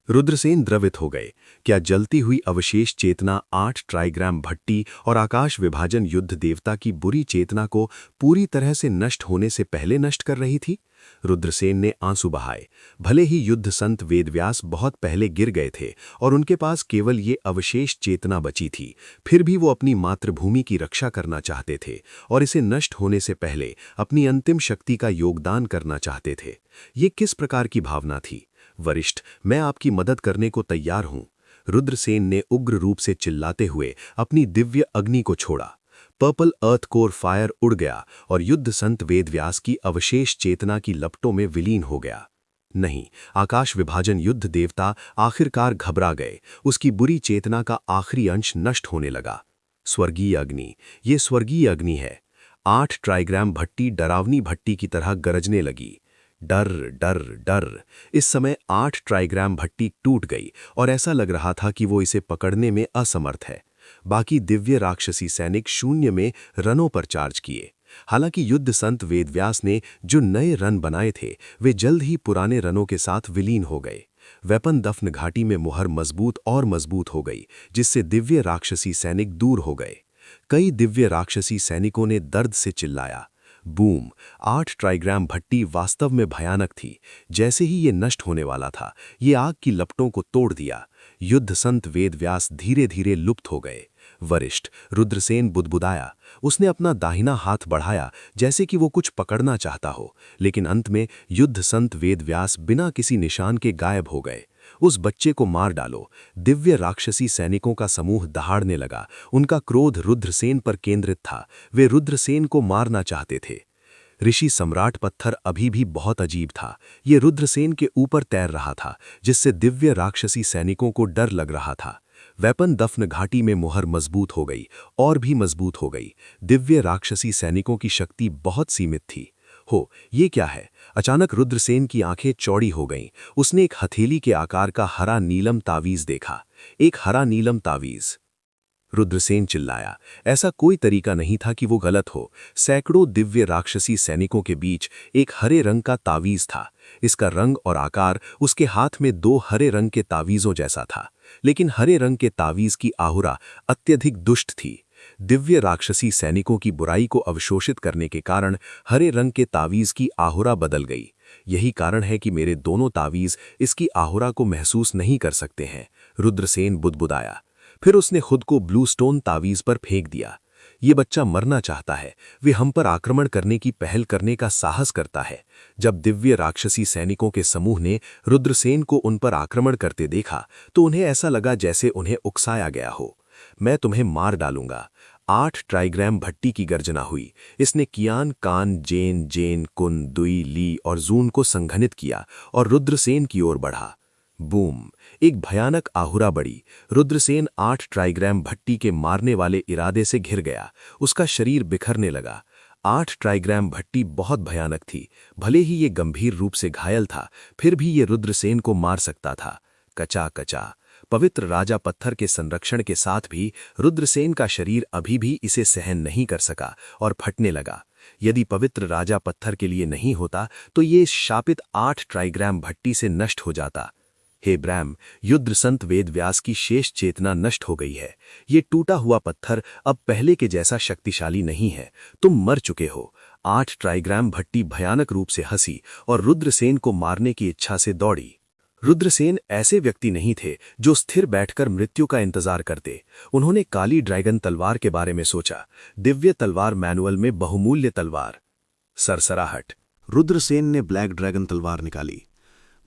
रुद्रसेन द्रवित हो गए। क्या जलती हुई अवशेष चेतना 8 ट्राइग्राम भट्टी और आकाश विभाजन युद्ध देवता की बुरी चेतना को पूरी तरह से नष्ट होने से पहले नष्ट कर रही थी? रुद्रसेन ने आंसू बहाए। भले ही युद्ध संत वेदव्यास बहुत पहले गिर गए थे और उनके पास केवल ये अवशेष चेतना बची थी, फिर भी वो अपनी मातृभूमि की रक्षा करना चाहते थे और इसे नष्ट होने से पहले अपनी अंतिम शक्ति का योगदान करना चाहते थे। ये किस प्रकार की भावना थी? वरिष्ठ, मैं आपकी मदद करने को तैयार हूं। रुद्रसेन ने उग्र रूप से चिल्लाते हुए अपनी दिव्य अग्नि को छोड़ा। पर्पल अर्थ कोर फायर उड़ गया और युद्ध संत वेदव्यास की अवशेष चेतना की लपटों में विलीन हो गया। नहीं, आकाश विभाजन युद्ध देवता आखिरकार घबरा गए। उसकी बुरी चेतना का आखिरी अंश नष्ट होने लगा। स्वर्गीय अग्नि, ये स्वर्गीय अग्नि है। 8 ट्राइग्राम भट्टी डरावनी भट्टी की तरह गरजने लगी। डर डर डर। इस समय 8 ट्राइग्राम भट्टी टूट गई और ऐसा लग रहा था कि वो इसे पकड़ने में असमर्थ है। बाकी दिव्य राक्षसी सैनिक शून्य में रनों पर चार्ज किए। हालांकि युद्ध संत वेदव्यास ने जो नए रन बनाए थे वे जल्द ही पुराने रनों के साथ विलीन हो गए। वेपन दफन घाटी में मुहर मजबूत और मजबूत हो गई, जिससे दिव्य राक्षसी सैनिक दूर हो गए। कई दिव्य राक्षसी सैनिकों ने दर्द से चिल्लाया। बूम! 8 ट्राइग्राम भट्टी वास्तव में भयानक थी। जैसे ही ये नष्ट होने वाला था, ये आग की लपटों को तोड़ दिया। युद्ध संत वेदव्यास धीरे धीरे लुप्त हो गए। वरिष्ठ रुद्रसेन बुदबुदाया। उसने अपना दाहिना हाथ बढ़ाया जैसे कि वो कुछ पकड़ना चाहता हो, लेकिन अंत में युद्ध संत वेदव्यास बिना किसी निशान के गायब हो गए। उस बच्चे को मार डालो। दिव्य राक्षसी सैनिकों का समूह दहाड़ने लगा। उनका क्रोध रुद्रसेन पर केंद्रित था। वे रुद्रसेन को मारना चाहते थे। ऋषि सम्राट पत्थर अभी भी बहुत अजीब था। ये रुद्रसेन के ऊपर तैर रहा था, जिससे दिव्य राक्षसी सैनिकों को डर लग रहा था। वेपन दफन घाटी में मुहर मजबूत हो गई और भी मजबूत हो गई। दिव्य राक्षसी सैनिकों की शक्ति बहुत सीमित थी। हो, ये क्या है? अचानक रुद्रसेन की आंखें चौड़ी हो गईं। उसने एक हथेली के आकार का हरा नीलम तावीज देखा। एक हरा नीलम तावीज। रुद्रसेन चिल्लाया। ऐसा कोई तरीका नहीं था कि वो गलत हो। सैकड़ों दिव्य राक्षसी सैनिकों के बीच एक हरे रंग का तावीज था। इसका रंग और आकार उसके हाथ में 2 हरे रंग के तावीजों जैसा था, लेकिन हरे रंग के तावीज की आहुरा अत्यधिक दुष्ट थी। दिव्य राक्षसी सैनिकों की बुराई को अवशोषित करने के कारण हरे रंग के तावीज की आहुरा बदल गई। यही कारण है कि मेरे दोनों तावीज इसकी आहुरा को महसूस नहीं कर सकते हैं। रुद्रसेन बुदबुदाया। फिर उसने खुद को ब्लू स्टोन तावीज पर फेंक दिया। ये बच्चा मरना चाहता है। वे हम पर आक्रमण करने की पहल करने का साहस करता है। जब दिव्य राक्षसी सैनिकों के समूह ने रुद्रसेन को उन पर आक्रमण करते देखा तो उन्हें ऐसा लगा जैसे उन्हें उकसाया गया हो। मैं तुम्हें मार डालूंगा। 8 ट्राइग्राम भट्टी की गर्जना हुई। इसने कियान, कान, जेन, जेन, कुन, दुई, ली और जून को संघनित किया और रुद्रसेन की ओर बढ़ा। बूम! एक भयानक आहुरा बढ़ी। रुद्रसेन 8 ट्राइग्राम भट्टी के मारने वाले इरादे से घिर गया। उसका शरीर बिखरने लगा। 8 ट्राइग्राम भट्टी बहुत भयानक थी। भले ही ये गंभीर रूप से घायल था, फिर भी ये रुद्रसेन को मार सकता था। कचा कचा। पवित्र राजा पत्थर के संरक्षण के साथ भी रुद्रसेन का शरीर अभी भी इसे सहन नहीं कर सका और फटने लगा। यदि पवित्र राजा पत्थर के लिए नहीं होता तो ये शापित 8 ट्राइग्राम भट्टी से नष्ट हो जाता। हे ब्रह्म, युद्ध संत वेदव्यास की शेष चेतना नष्ट हो गई है। ये टूटा हुआ पत्थर अब पहले के जैसा शक्तिशाली नहीं है। तुम मर चुके हो। 8 ट्राइग्राम भट्टी भयानक रूप से हंसी और रुद्रसेन को मारने की इच्छा से दौड़ी। रुद्रसेन ऐसे व्यक्ति नहीं थे जो स्थिर बैठकर मृत्यु का इंतजार करते। उन्होंने काली ड्रैगन तलवार के बारे में सोचा, दिव्य तलवार मैनुअल में बहुमूल्य तलवार। सरसराहट। रुद्रसेन ने ब्लैक ड्रैगन तलवार निकाली।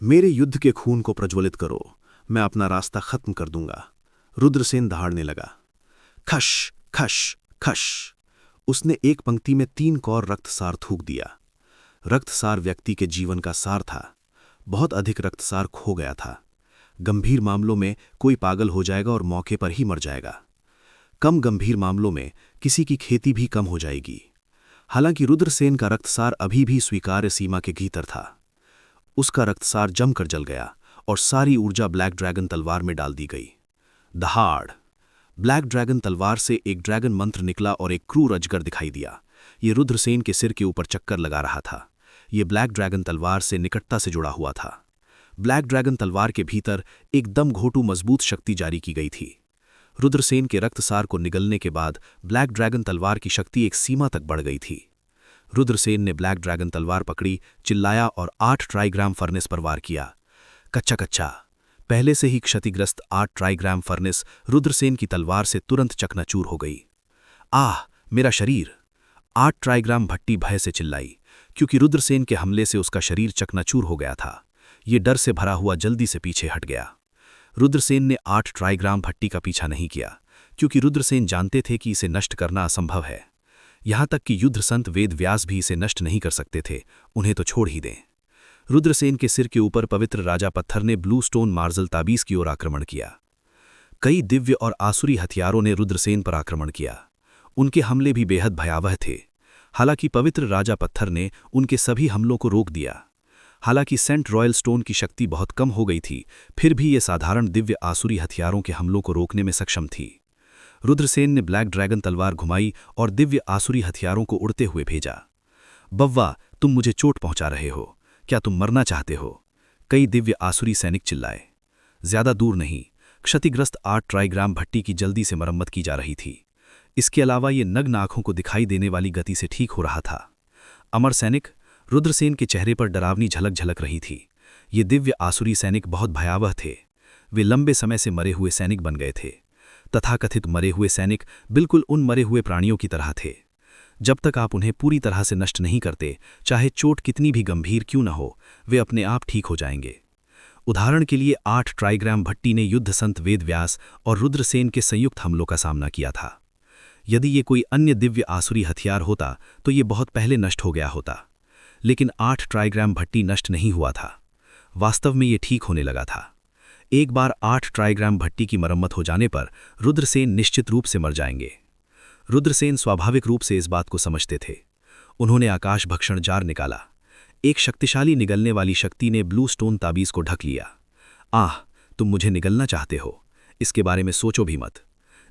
मेरे युद्ध के खून को प्रज्वलित करो, मैं अपना रास्ता खत्म कर दूंगा। रुद्रसेन दहाड़ने लगा। खश खश खश। उसने एक पंक्ति में 3 कौर रक्तसार थूक दिया। रक्तसार व्यक्ति के जीवन का सार था। बहुत अधिक रक्तसार खो गया था। गंभीर मामलों में कोई पागल हो जाएगा और मौके पर ही मर जाएगा। कम गंभीर मामलों में किसी की खेती भी कम हो जाएगी। हालांकि रुद्रसेन का रक्तसार अभी भी स्वीकार्य सीमा के भीतर था। उसका रक्तसार जमकर जल गया और सारी ऊर्जा ब्लैक ड्रैगन तलवार में डाल दी गई। दहाड़। ब्लैक ड्रैगन तलवार से एक ड्रैगन मंत्र निकला और एक क्रूर अजगर दिखाई दिया। ये रुद्रसेन के सिर के ऊपर चक्कर लगा रहा था। ये ब्लैक ड्रैगन तलवार से निकटता से जुड़ा हुआ था। ब्लैक ड्रैगन तलवार के भीतर एक दम घोटू मजबूत शक्ति जारी की गई थी। रुद्रसेन के रक्तसार को निगलने के बाद ब्लैक ड्रैगन तलवार की शक्ति एक सीमा तक बढ़ गई थी। रुद्रसेन ने ब्लैक ड्रैगन तलवार पकड़ी, चिल्लाया और 8 ट्राइग्राम फर्नेस पर वार किया। कच्चा कच्चा। पहले से ही क्षतिग्रस्त 8 ट्राइग्राम फर्नेस रुद्रसेन की तलवार से तुरंत चकनाचूर हो गई। आह, मेरा शरीर! 8 ट्राइग्राम भट्टी भय से चिल्लाई, क्योंकि रुद्रसेन के हमले से उसका शरीर चकनाचूर हो गया था। ये डर से भरा हुआ जल्दी से पीछे हट गया। रुद्रसेन ने 8 ट्राइग्राम भट्टी का पीछा नहीं किया, क्योंकि रुद्रसेन जानते थे कि इसे नष्ट करना असंभव है। यहां तक कि युद्ध संत वेद व्यास भी इसे नष्ट नहीं कर सकते थे, उन्हें तो छोड़ ही दें। रुद्रसेन के सिर के ऊपर पवित्र राजा पत्थर ने ब्लू स्टोन मार्जल ताबीज की ओर आक्रमण किया। कई दिव्य और आसुरी हथियारों ने रुद्रसेन पर आक्रमण किया। उनके हमले भी बेहद भयावह थे। हालांकि पवित्र राजा पत्थर ने उनके सभी हमलों को रोक दिया। हालांकि सेंट रॉयल स्टोन की शक्ति बहुत कम हो गई थी, फिर भी ये साधारण दिव्य आसुरी हथियारों के हमलों को रोकने में सक्षम थी। रुद्रसेन ने ब्लैक ड्रैगन तलवार घुमाई और दिव्य आसुरी हथियारों को उड़ते हुए भेजा। बव्वा, तुम मुझे चोट पहुंचा रहे हो, क्या तुम मरना चाहते हो? कई दिव्य आसुरी सैनिक चिल्लाए। ज्यादा दूर नहीं, क्षतिग्रस्त 8 ट्राइग्राम भट्टी की जल्दी से मरम्मत की जा रही थी। इसके अलावा ये नग्न आंखों को दिखाई देने वाली गति से ठीक हो रहा था। अमर सैनिक। रुद्रसेन के चेहरे पर डरावनी झलक झलक रही थी। ये दिव्य आसुरी सैनिक बहुत भयावह थे। वे लंबे समय से मरे हुए सैनिक बन गए थे। तथाकथित मरे हुए सैनिक बिल्कुल उन मरे हुए प्राणियों की तरह थे। जब तक आप उन्हें पूरी तरह से नष्ट नहीं करते, चाहे चोट कितनी भी गंभीर क्यों न हो, वे अपने आप ठीक हो जाएंगे। उदाहरण के लिए 8 ट्राइग्राम भट्टी ने युद्ध संत वेद व्यास और रुद्रसेन के संयुक्त हमलों का सामना किया था। यदि ये कोई अन्य दिव्य आसुरी हथियार होता तो ये बहुत पहले नष्ट हो गया होता। लेकिन 8 ट्राइग्राम भट्टी नष्ट नहीं हुआ था। वास्तव में ये ठीक होने लगा था। एक बार 8 ट्राइग्राम भट्टी की मरम्मत हो जाने पर रुद्रसेन निश्चित रूप से मर जाएंगे। रुद्रसेन स्वाभाविक रूप से इस बात को समझते थे। उन्होंने आकाश भक्षण जार निकाला। एक शक्तिशाली निगलने वाली शक्ति ने ब्लू स्टोन ताबीज को ढक लिया। आह, तुम मुझे निगलना चाहते हो, इसके बारे में सोचो भी मत।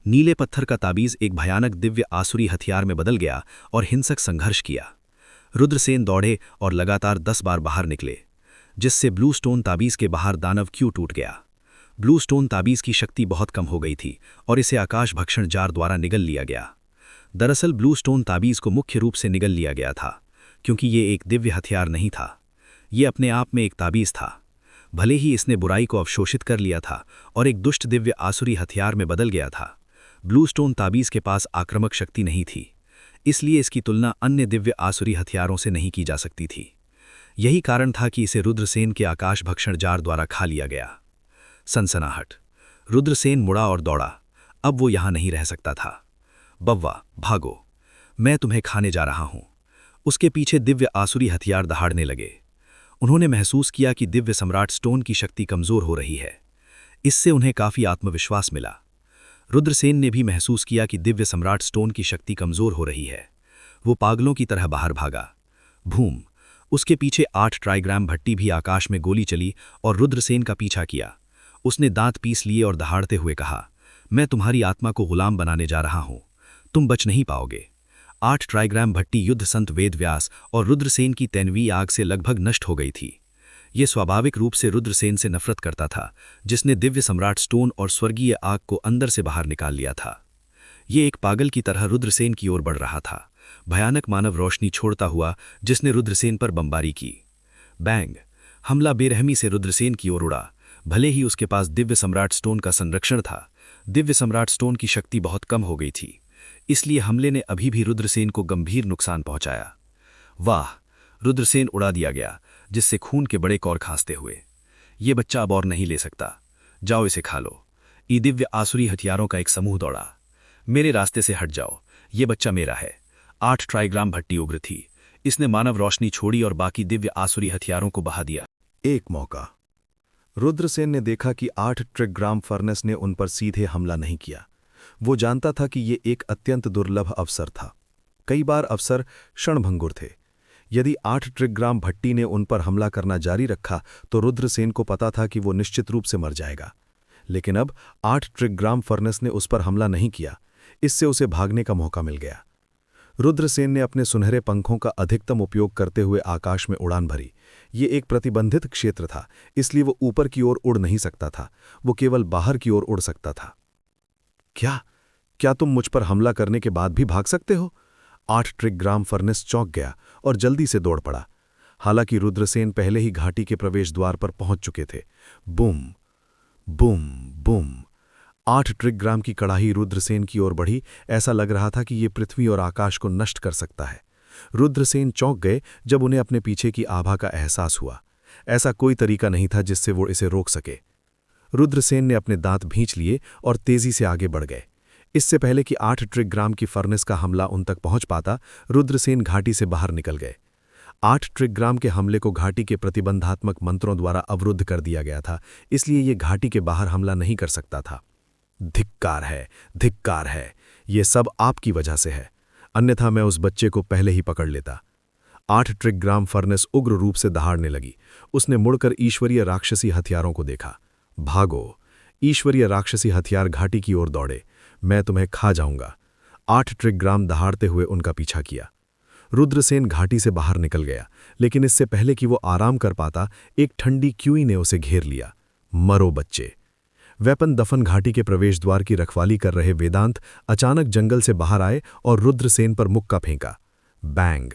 नीले पत्थर का ताबीज एक भयानक दिव्य आसुरी हथियार में बदल गया और हिंसक संघर्ष किया। रुद्रसेन दौड़े और लगातार 10 बार बाहर निकले, जिससे ब्लू स्टोन ताबीज के बाहर दानव क्यों टूट गया। ब्लू स्टोन ताबीज की शक्ति बहुत कम हो गई थी और इसे आकाश भक्षण जार द्वारा निगल लिया गया। दरअसल ब्लू स्टोन ताबीज को मुख्य रूप से निगल लिया गया था, क्योंकि ये एक दिव्य हथियार नहीं था। ये अपने आप में एक ताबीज था। भले ही इसने बुराई को अवशोषित कर लिया था और एक दुष्ट दिव्य आसुरी हथियार में बदल गया था, ब्लू स्टोन ताबीज के पास आक्रामक शक्ति नहीं थी। इसलिए इसकी तुलना अन्य दिव्य आसुरी हथियारों से नहीं की जा सकती थी। यही कारण था कि इसे रुद्रसेन के आकाश भक्षण जार द्वारा खा लिया गया। सनसनाहट। रुद्रसेन मुड़ा और दौड़ा। अब वो यहां नहीं रह सकता था। बव्वा, भागो, मैं तुम्हें खाने जा रहा हूं। उसके पीछे दिव्य आसुरी हथियार दहाड़ने लगे। उन्होंने महसूस किया कि दिव्य सम्राट स्टोन की शक्ति कमजोर हो रही है। इससे उन्हें काफी आत्मविश्वास मिला। रुद्रसेन ने भी महसूस किया कि दिव्य सम्राट स्टोन की शक्ति कमजोर हो रही है। वो पागलों की तरह बाहर भागा। भूम। उसके पीछे 8 ट्राइग्राम भट्टी भी आकाश में गोली चली और रुद्रसेन का पीछा किया। उसने दांत पीस लिए और दहाड़ते हुए कहा, मैं तुम्हारी आत्मा को गुलाम बनाने जा रहा हूं, तुम बच नहीं पाओगे। 8 ट्राइग्राम भट्टी युद्ध संत वेद व्यास और रुद्रसेन की तैनवी आग से लगभग नष्ट हो गई थी। ये स्वाभाविक रूप से रुद्रसेन से नफरत करता था, जिसने दिव्य सम्राट स्टोन और स्वर्गीय आग को अंदर से बाहर निकाल लिया था। ये एक पागल की तरह रुद्रसेन की ओर बढ़ रहा था, भयानक मानव रोशनी छोड़ता हुआ, जिसने रुद्रसेन पर बमबारी की। बैंग। हमला बेरहमी से रुद्रसेन की ओर उड़ा। भले ही उसके पास दिव्य सम्राट स्टोन का संरक्षण था, दिव्य सम्राट स्टोन की शक्ति बहुत कम हो गई थी, इसलिए हमले ने अभी भी रुद्रसेन को गंभीर नुकसान पहुंचाया। वाह! रुद्रसेन उड़ा दिया गया, जिससे खून के बड़े कौर खांसते हुए। ये बच्चा अब और नहीं ले सकता, जाओ इसे खा लो। ये दिव्य आसुरी हथियारों का एक समूह दौड़ा। मेरे रास्ते से हट जाओ, ये बच्चा मेरा है। 8 ट्राइग्राम भट्टी उग्र थी, इसने मानव रोशनी छोड़ी और बाकी दिव्य आसुरी हथियारों को बहा दिया। एक मौका। रुद्रसेन ने देखा कि 8 ट्रिग्राम फर्नेस ने उन पर सीधे हमला नहीं किया। वो जानता था कि ये एक अत्यंत दुर्लभ अवसर था। कई बार अवसर क्षणभंगुर थे। यदि 8 ट्रिग्राम भट्टी ने उन पर हमला करना जारी रखा तो रुद्रसेन को पता था कि वो निश्चित रूप से मर जाएगा। लेकिन अब 8 ट्रिग्राम फर्नेस ने उस पर हमला नहीं किया। इससे उसे भागने का मौका मिल गया। रुद्रसेन ने अपने सुनहरे पंखों का अधिकतम उपयोग करते हुए आकाश में उड़ान भरी। ये एक प्रतिबंधित क्षेत्र था, इसलिए वो ऊपर की ओर उड़ नहीं सकता था, वो केवल बाहर की ओर उड़ सकता था। क्या तुम मुझ पर हमला करने के बाद भी भाग सकते हो? 8 ट्रिग्राम फर्नेस चौंक गया और जल्दी से दौड़ पड़ा। हालांकि रुद्रसेन पहले ही घाटी के प्रवेश द्वार पर पहुंच चुके थे। बूम बूम बूम 8 ट्रिग्राम की कड़ाही रुद्रसेन की ओर बढ़ी। ऐसा लग रहा था कि ये पृथ्वी और आकाश को नष्ट कर सकता है। रुद्रसेन चौंक गए जब उन्हें अपने पीछे की आभा का एहसास हुआ। ऐसा कोई तरीका नहीं था जिससे वो इसे रोक सके। रुद्रसेन ने अपने दांत भींच लिए और तेजी से आगे बढ़ गए। इससे पहले कि 8 ट्रिग्राम की फर्नेस का हमला उन तक पहुंच पाता, रुद्रसेन घाटी से बाहर निकल गए। 8 ट्रिग्राम के हमले को घाटी के प्रतिबंधात्मक मंत्रों द्वारा अवरुद्ध कर दिया गया था, इसलिए ये घाटी के बाहर हमला नहीं कर सकता था। धिक्कार है, ये सब आपकी वजह से है, अन्यथा मैं उस बच्चे को पहले ही पकड़ लेता। 8 ट्रिग्राम फर्नेस उग्र रूप से दहाड़ने लगी। उसने मुड़कर ईश्वरीय राक्षसी हथियारों को देखा। भागो! ईश्वरीय राक्षसी हथियार घाटी की ओर दौड़े। मैं तुम्हें खा जाऊंगा। 8 ट्रिग्राम दहाड़ते हुए उनका पीछा किया। रुद्रसेन घाटी से बाहर निकल गया, लेकिन इससे पहले कि वो आराम कर पाता, एक ठंडी क्यूई ने उसे घेर लिया। मरो बच्चे! वेपन दफन घाटी के प्रवेश द्वार की रखवाली कर रहे वेदांत अचानक जंगल से बाहर आए और रुद्रसेन पर मुक्का फेंका। बैंग!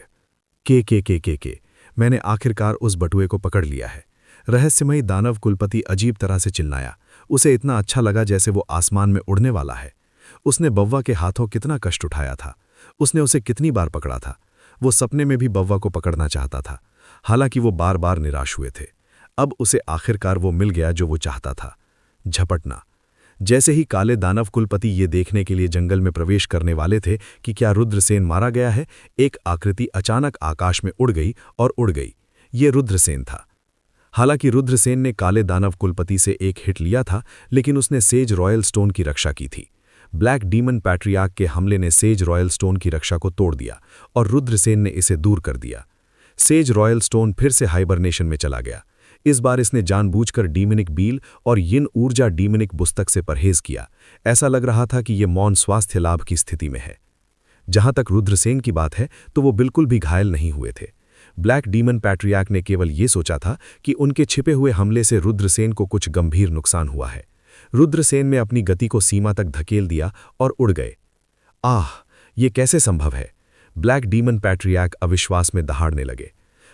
के मैंने आखिरकार उस बटुए को पकड़ लिया है। रहस्यमयी दानव कुलपति अजीब तरह से चिल्लाया। उसे इतना अच्छा लगा जैसे वो आसमान में उड़ने वाला है। उसने बव्वा के हाथों कितना कष्ट उठाया था। उसने उसे कितनी बार पकड़ा था। वो सपने में भी बव्वा को पकड़ना चाहता था, हालांकि वो बार बार निराश हुए थे। अब उसे आखिरकार वो मिल गया जो वो चाहता था। झपटना! जैसे ही काले दानव कुलपति ये देखने के लिए जंगल में प्रवेश करने वाले थे कि क्या रुद्रसेन मारा गया है, एक आकृति अचानक आकाश में उड़ गई और उड़ गई। ये रुद्रसेन था। हालांकि रुद्रसेन ने काले दानव कुलपति से एक हिट लिया था, लेकिन उसने सेज रॉयल स्टोन की रक्षा की थी। ब्लैक डीमन पैट्रियार्क के हमले ने सेज रॉयल स्टोन की रक्षा को तोड़ दिया और रुद्रसेन ने इसे दूर कर दिया। सेज रॉयल स्टोन फिर से हाइबरनेशन में चला गया। इस बार इसने जानबूझकर डीमनिक बील और यिन ऊर्जा डीमनिक पुस्तक से परहेज किया। ऐसा लग रहा था कि ये मौन स्वास्थ्य लाभ की स्थिति में है। जहां तक रुद्रसेन की बात है तो वो बिल्कुल भी घायल नहीं हुए थे। ब्लैक डीमन पैट्रियार्क ने केवल ये सोचा था कि उनके छिपे हुए हमले से रुद्रसेन को कुछ गंभीर नुकसान हुआ है। रुद्रसेन ने अपनी गति को सीमा तक धकेल दिया और उड़ गए। आह! ये कैसे संभव है? ब्लैक डीमन पैट्रियार्क अविश्वास में दहाड़ने लगे।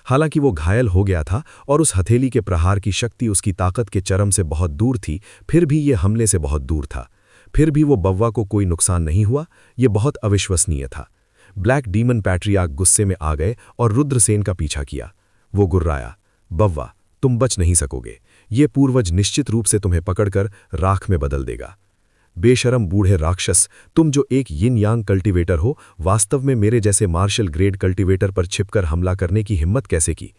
हालांकि वो घायल हो गया था और उस हथेली के प्रहार की शक्ति उसकी ताकत के चरम से बहुत दूर थी, फिर भी ये हमले से बहुत दूर था। फिर भी वो बव्वा को कोई नुकसान नहीं हुआ। ये बहुत अविश्वसनीय था। ब्लैक डीमन पैट्रियार्क गुस्से में आ गए और रुद्रसेन का पीछा किया। वो गुर्राया, बव्वा, तुम बच नहीं सकोगे। ये पूर्वज निश्चित रूप से तुम्हें पकड़कर राख में बदल देगा। बेशरम बूढ़े राक्षस, तुम जो एक यिन यांग कल्टीवेटर हो, वास्तव में मेरे जैसे मार्शल ग्रेड कल्टीवेटर पर छिपकर हमला करने की हिम्मत कैसे की?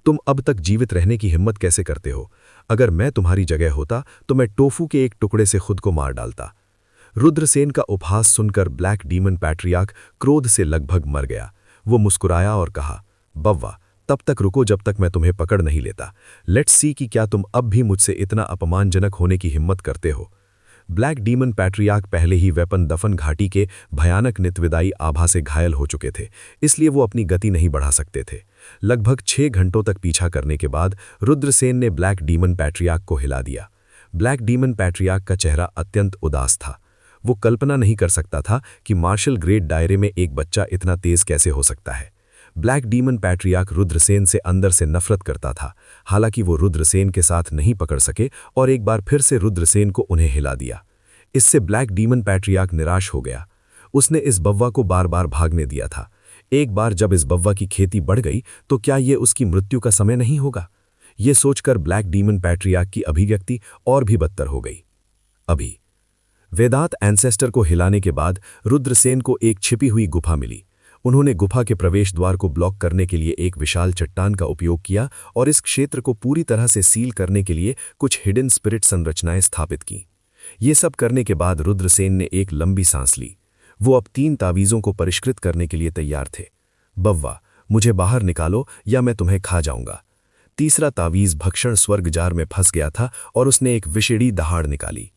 तुम अब तक जीवित रहने की हिम्मत कैसे करते हो? अगर मैं तुम्हारी जगह होता तो मैं टोफू के एक टुकड़े से खुद को मार डालता। रुद्रसेन का उपहास सुनकर ब्लैक डीमन पैट्रियार्क क्रोध से लगभग मर गया। वो मुस्कुराया और कहा, बव्वा, तब तक रुको जब तक मैं तुम्हें पकड़ नहीं लेता। लेट्स सी कि क्या तुम अब भी मुझसे इतना अपमानजनक होने की हिम्मत करते हो। ब्लैक डीमन पैट्रियार्क पहले ही वेपन दफन घाटी के भयानक नित्यविदाई आभा से घायल हो चुके थे, इसलिए वो अपनी गति नहीं बढ़ा सकते थे। लगभग 6 घंटों तक पीछा करने के बाद रुद्रसेन ने ब्लैक डीमन पैट्रियार्क को हिला दिया। ब्लैक डीमन पैट्रियार्क का चेहरा अत्यंत उदास था। वो कल्पना नहीं कर सकता था कि मार्शल ग्रेड दायरे में एक बच्चा इतना तेज कैसे हो सकता है। ब्लैक डीमन पैट्रियार्क रुद्रसेन से अंदर से नफरत करता था। हालांकि वो रुद्रसेन के साथ नहीं पकड़ सके और एक बार फिर से रुद्रसेन को उन्हें हिला दिया। इससे ब्लैक डीमन पैट्रियार्क निराश हो गया। उसने इस बव्वा को बार बार भागने दिया था। एक बार जब इस बव्वा की खेती बढ़ गई तो क्या ये उसकी मृत्यु का समय नहीं होगा? ये सोचकर ब्लैक डीमन पैट्रियार्क की अभिव्यक्ति और भी बदतर हो गई। अभी वेदांत एंसेस्टर को हिलाने के बाद रुद्रसेन को एक छिपी हुई गुफा मिली। उन्होंने गुफा के प्रवेश द्वार को ब्लॉक करने के लिए एक विशाल चट्टान का उपयोग किया और इस क्षेत्र को पूरी तरह से सील करने के लिए कुछ हिडन स्पिरिट संरचनाएं स्थापित की। ये सब करने के बाद रुद्रसेन ने एक लंबी सांस ली। वो अब 3 तावीज़ों को परिष्कृत करने के लिए तैयार थे। बव्वा, मुझे बाहर निकालो या मैं तुम्हें खा जाऊंगा। तीसरा तावीज़ भक्षण स्वर्ग जार में फंस गया था और उसने एक विषेड़ी दहाड़ निकाली।